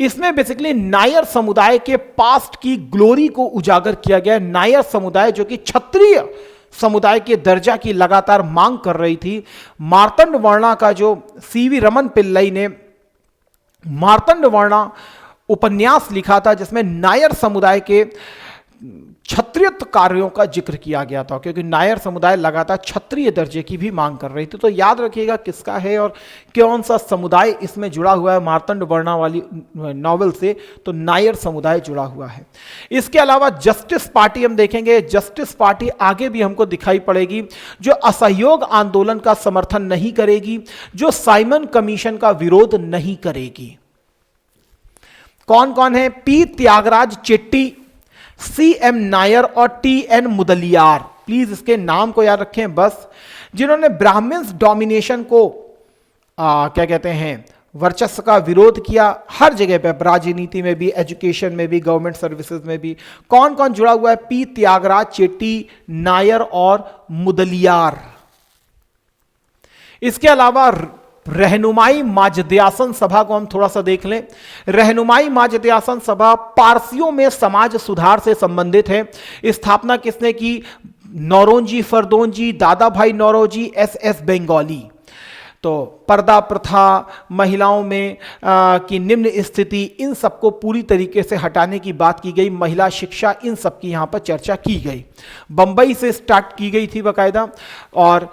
इसमें बेसिकली नायर समुदाय के पास्ट की ग्लोरी को उजागर किया गया। नायर समुदाय जो कि क्षत्रिय समुदाय के दर्जा की लगातार मांग कर रही थी। मार्तंड वर्णा का जो CV रमन पिल्लई ने मार्तंड वर्णा उपन्यास लिखा था जिसमें नायर समुदाय के क्षत्रियत्व कार्यों का जिक्र किया गया था, क्योंकि नायर समुदाय लगातार क्षत्रिय दर्जे की भी मांग कर रही थी। तो याद रखिएगा किसका है और कौन सा समुदाय इसमें जुड़ा हुआ है मार्तंड वर्णा वाली नॉवेल से, तो नायर समुदाय जुड़ा हुआ है। इसके अलावा जस्टिस पार्टी हम देखेंगे। जस्टिस पार्टी आगे भी हमको दिखाई पड़ेगी, जो असहयोग आंदोलन का समर्थन नहीं करेगी, जो साइमन कमीशन का विरोध नहीं करेगी। कौन कौन है? P त्यागराज चेट्टी, CM नायर और TN मुदलियार। प्लीज इसके नाम को याद रखें बस, जिन्होंने ब्राह्मण्स डोमिनेशन को क्या कहते हैं वर्चस्व का विरोध किया हर जगह पे, राजनीति में भी, एजुकेशन में भी, गवर्नमेंट सर्विसेज में भी। कौन कौन जुड़ा हुआ है? पी त्यागराज, चेट्टी, नायर और मुदलियार। इसके अलावा रहनुमाई माजद्यासन सभा को हम थोड़ा सा देख लें। रहनुमाई माजद्यासन सभा पारसियों में समाज सुधार से संबंधित है। स्थापना किसने की? नौरोजी फरदोंजी, दादा भाई नौरोजी, एस बंगाली। तो पर्दा प्रथा, महिलाओं में की निम्न स्थिति, इन सबको पूरी तरीके से हटाने की बात की गई। महिला शिक्षा, इन सब की यहां पर चर्चा की गई। बंबई से स्टार्ट की गई थी बाकायदा। और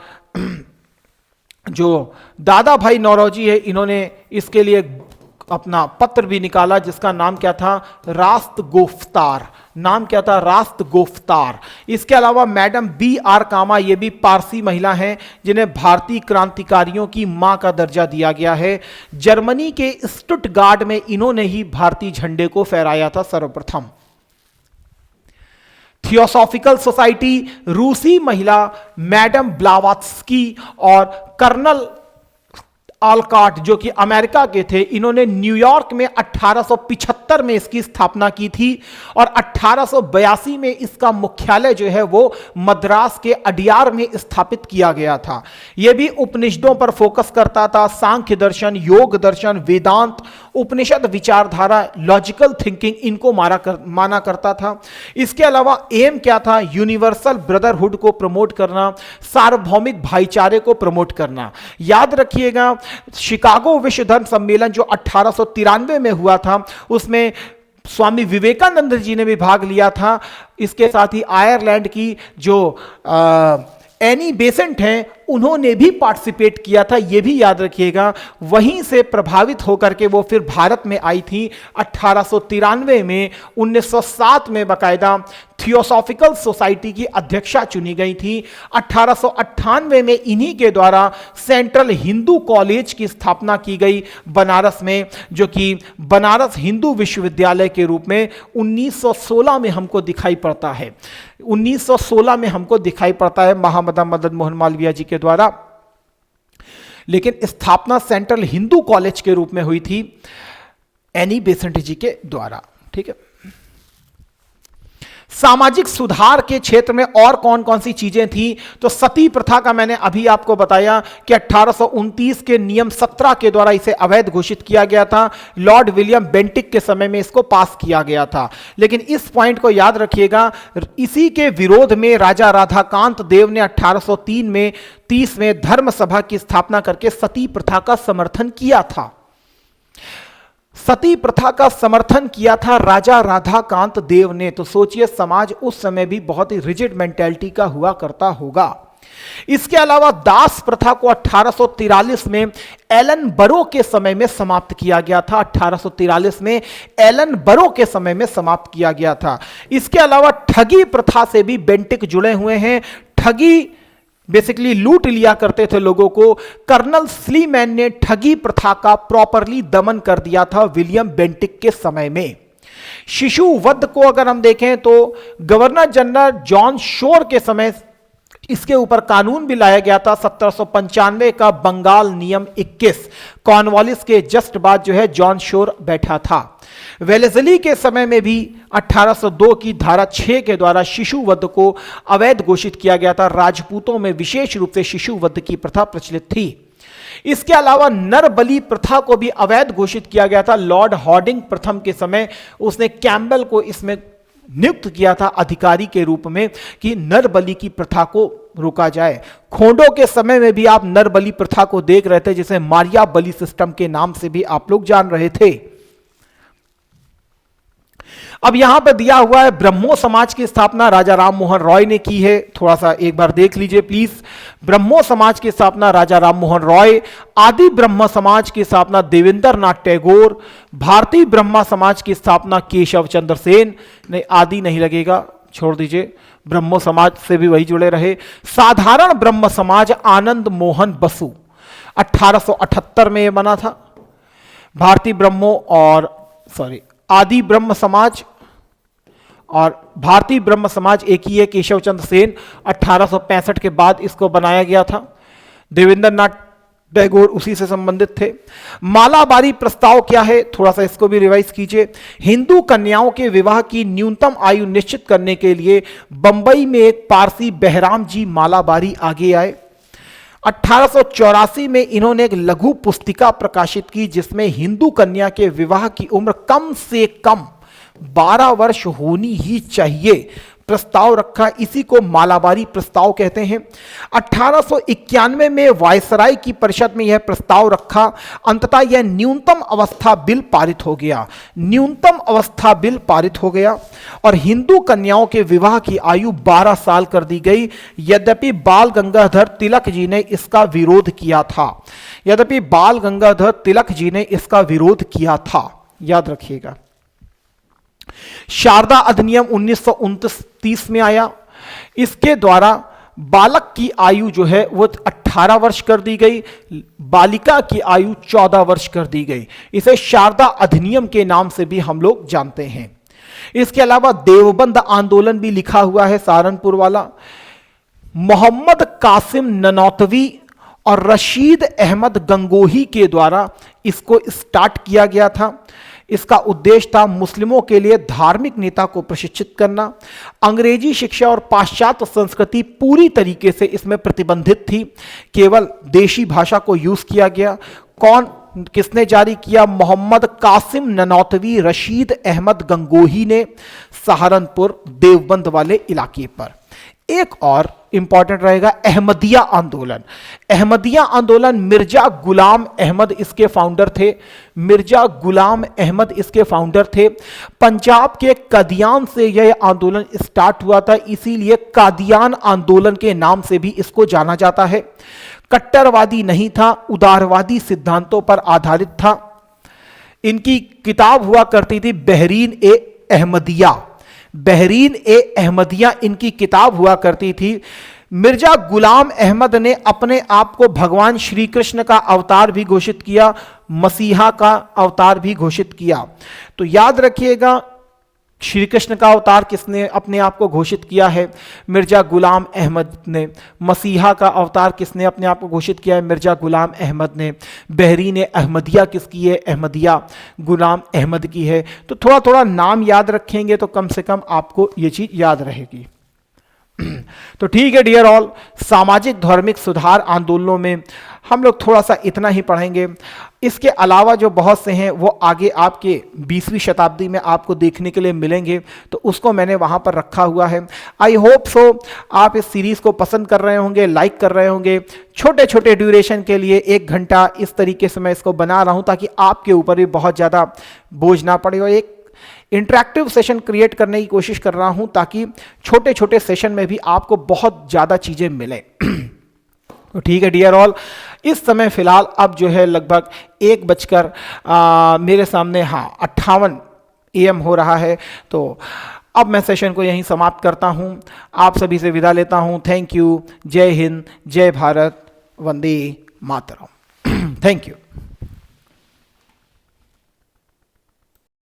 जो दादा भाई नौरोजी है, इन्होंने इसके लिए अपना पत्र भी निकाला जिसका नाम क्या था? रास्त गोफ्तार। नाम क्या था? रास्त गोफ्तार। इसके अलावा मैडम B.R. कामा, ये भी पारसी महिला हैं जिन्हें भारतीय क्रांतिकारियों की मां का दर्जा दिया गया है। जर्मनी के स्टुटगार्ड में इन्होंने ही भारतीय झंडे को फहराया था सर्वप्रथम। थियोसॉफिकल सोसाइटी, रूसी महिला मैडम ब्लावात्स्की और कर्नल आलकाट जो कि अमेरिका के थे, इन्होंने न्यूयॉर्क में 1875 में इसकी स्थापना की थी और 1882 में इसका मुख्यालय जो है वो मद्रास के अडियार में स्थापित किया गया था। यह भी उपनिषदों पर फोकस करता था। सांख्य दर्शन, योग दर्शन, वेदांत, उपनिषद विचारधारा, लॉजिकल थिंकिंग, इनको माना करता था। इसके अलावा एम क्या था? यूनिवर्सल ब्रदरहुड को प्रमोट करना, सार्वभौमिक भाईचारे को प्रमोट करना। याद रखिएगा, शिकागो विश्व धर्म सम्मेलन जो 1893 में हुआ था, उसमें स्वामी विवेकानंद जी ने भी भाग लिया था। इसके साथ ही आयरलैंड की जो एनी बेसेंट हैं, उन्होंने भी पार्टिसिपेट किया था, यह भी याद रखिएगा। वहीं से प्रभावित होकर के वो फिर भारत में आई थी 1893 में। 1907 में बाकायदा थियोसॉफिकल सोसाइटी की अध्यक्षा चुनी गई थी। 1898 में इन्हीं के द्वारा सेंट्रल हिंदू कॉलेज की स्थापना की गई बनारस में, जो कि बनारस हिंदू विश्वविद्यालय के रूप में 1916 में हमको दिखाई पड़ता है। 1916 में हमको दिखाई पड़ता है महामना मदन मोहन मालवीय जी के द्वारा, लेकिन स्थापना सेंट्रल हिंदू कॉलेज के रूप में हुई थी एनी बेसेंट जी के द्वारा। ठीक है। सामाजिक सुधार के क्षेत्र में और कौन कौन सी चीजें थी? तो सती प्रथा का मैंने अभी आपको बताया कि 1829 के नियम 17 के द्वारा इसे अवैध घोषित किया गया था। लॉर्ड विलियम बेंटिक के समय में इसको पास किया गया था। लेकिन इस पॉइंट को याद रखिएगा, इसी के विरोध में राजा राधाकांत देव ने 1830 में धर्म सभा की स्थापना करके सती प्रथा का समर्थन किया था। सती प्रथा का समर्थन किया था राजा राधाकांत देव ने। तो सोचिए, समाज उस समय भी बहुत ही रिजिड मेंटेलिटी का हुआ करता होगा। इसके अलावा दास प्रथा को 1843 में एलन बरो के समय में समाप्त किया गया था। 1843 में एलन बरो के समय में समाप्त किया गया था। इसके अलावा ठगी प्रथा से भी बेंटिक जुड़े हुए हैं। ठगी बेसिकली लूट लिया करते थे लोगों को। कर्नल स्लीमैन ने ठगी प्रथा का प्रॉपरली दमन कर दिया था विलियम बेंटिक के समय में। शिशु वध को अगर हम देखें तो गवर्नर जनरल जॉन शोर के समय इसके ऊपर कानून भी लाया गया था। 1795 का बंगाल नियम 21, कॉर्नवालिस के जस्ट बाद जो है जॉन शोर बैठा था। वेलेस्ली के समय में भी 1802 की धारा 6 के द्वारा शिशु वध को अवैध घोषित किया गया था। राजपूतों में विशेष रूप से शिशु वध की प्रथा प्रचलित थी। इसके अलावा नर बलि प्रथा को भी अवैध घोषित किया गया था। लॉर्ड हॉर्डिंग प्रथम के समय उसने कैम्बल को इसमें नियुक्त किया था अधिकारी के रूप में कि नर बलि की प्रथा को रोका जाए। खोंडों के समय में भी आप नर बलि प्रथा को देख रहे थे, जिसे मारिया बलि सिस्टम के नाम से भी आप लोग जान रहे थे। अब यहां पर दिया हुआ है ब्रह्मो समाज की स्थापना राजा राम मोहन रॉय ने की है। थोड़ा सा एक बार देख लीजिए प्लीज। ब्रह्मो समाज की स्थापना राजा राम मोहन रॉय। आदि ब्रह्म समाज की स्थापना देवेंद्र नाथ टैगोर। भारतीय ब्रह्मा समाज की स्थापना केशव चंद्र सेन ने। आदि नहीं लगेगा, छोड़ दीजिए, ब्रह्मो समाज से भी वही जुड़े रहे। साधारण ब्रह्म समाज आनंद मोहन बसु 1878 में यह बना था। भारतीय ब्रह्मो और आदि ब्रह्म समाज और भारतीय ब्रह्म समाज एक ही है, केशव चंद्र सेन। 1865 के बाद इसको बनाया गया था। देवेंद्र नाथ टैगोर उसी से संबंधित थे। मालाबारी प्रस्ताव क्या है, थोड़ा सा इसको भी रिवाइज कीजिए। हिंदू कन्याओं के विवाह की न्यूनतम आयु निश्चित करने के लिए बंबई में एक पारसी बहराम जी मालाबारी आगे आए। 1884 में इन्होंने एक लघु पुस्तिका प्रकाशित की जिसमें हिंदू कन्या के विवाह की उम्र कम से कम 12 वर्ष होनी ही चाहिए प्रस्ताव रखा। इसी को मालाबारी प्रस्ताव कहते हैं। 1891 में वायसराय की परिषद में यह प्रस्ताव रखा। अंततः यह न्यूनतम अवस्था बिल पारित हो गया। न्यूनतम अवस्था बिल पारित हो गया और हिंदू कन्याओं के विवाह की आयु 12 साल कर दी गई। यद्यपि बाल गंगाधर तिलक जी ने इसका विरोध किया था। यद्यपि बाल गंगाधर तिलक जी ने इसका विरोध किया था, याद रखिएगा। शारदा अधिनियम 1929 में आया। इसके द्वारा बालक की आयु जो है वो 18 वर्ष कर दी गई, बालिका की आयु 14 वर्ष कर दी गई। इसे शारदा अधिनियम के नाम से भी हम लोग जानते हैं। इसके अलावा देवबंद आंदोलन भी लिखा हुआ है, सहारनपुर वाला। मोहम्मद कासिम ननौतवी और रशीद अहमद गंगोही के द्वारा इसको स्टार्ट किया गया था। इसका उद्देश्य था मुस्लिमों के लिए धार्मिक नेता को प्रशिक्षित करना। अंग्रेजी शिक्षा और पाश्चात्य संस्कृति पूरी तरीके से इसमें प्रतिबंधित थी, केवल देशी भाषा को यूज किया गया। किसने जारी किया? मोहम्मद कासिम ननौतवी, रशीद अहमद गंगोही ने, सहारनपुर देवबंद वाले इलाके पर। एक और इंपॉर्टेंट रहेगा अहमदिया आंदोलन। अहमदिया आंदोलन मिर्जा गुलाम अहमद इसके फाउंडर थे। मिर्जा गुलाम अहमद इसके फाउंडर थे। पंजाब के कादियान से यह आंदोलन स्टार्ट हुआ था, इसीलिए कादियान आंदोलन के नाम से भी इसको जाना जाता है। कट्टरवादी नहीं था, उदारवादी सिद्धांतों पर आधारित था। इनकी किताब हुआ करती थी बहरीन ए अहमदिया। बहरीन ए अहमदिया इनकी किताब हुआ करती थी। मिर्जा गुलाम अहमद ने अपने आप को भगवान श्री कृष्ण का अवतार भी घोषित किया, मसीहा का अवतार भी घोषित किया। तो याद रखिएगा, श्री कृष्ण का अवतार किसने अपने आप को घोषित किया है? मिर्जा गुलाम अहमद ने। मसीहा का अवतार किसने अपने आप को घोषित किया है? मिर्जा गुलाम अहमद ने। बहरीन अहमदिया किसकी है? अहमदिया गुलाम अहमद की है। तो थोड़ा थोड़ा नाम याद रखेंगे तो कम से कम आपको ये चीज याद रहेगी। तो ठीक है डियर ऑल, सामाजिक धार्मिक सुधार आंदोलनों में हम लोग थोड़ा सा इतना ही पढ़ेंगे। इसके अलावा जो बहुत से हैं वो आगे आपके 20वीं शताब्दी में आपको देखने के लिए मिलेंगे, तो उसको मैंने वहाँ पर रखा हुआ है। आई होप सो आप इस सीरीज़ को पसंद कर रहे होंगे, लाइक कर रहे होंगे। छोटे छोटे ड्यूरेशन के लिए 1 घंटा इस तरीके से मैं इसको बना रहा हूँ ताकि आपके ऊपर भी बहुत ज़्यादा बोझ ना पड़े, और एक इंटरेक्टिव सेशन क्रिएट करने की कोशिश कर रहा हूं ताकि छोटे छोटे सेशन में भी आपको बहुत ज़्यादा चीज़ें मिले। तो ठीक है डियर ऑल, इस समय फिलहाल अब जो है लगभग 1 बजकर मेरे सामने 58 AM हो रहा है। तो अब मैं सेशन को यहीं समाप्त करता हूं, आप सभी से विदा लेता हूं। Thank you. जय हिंद, जय भारत, वंदे मातरम। Thank you.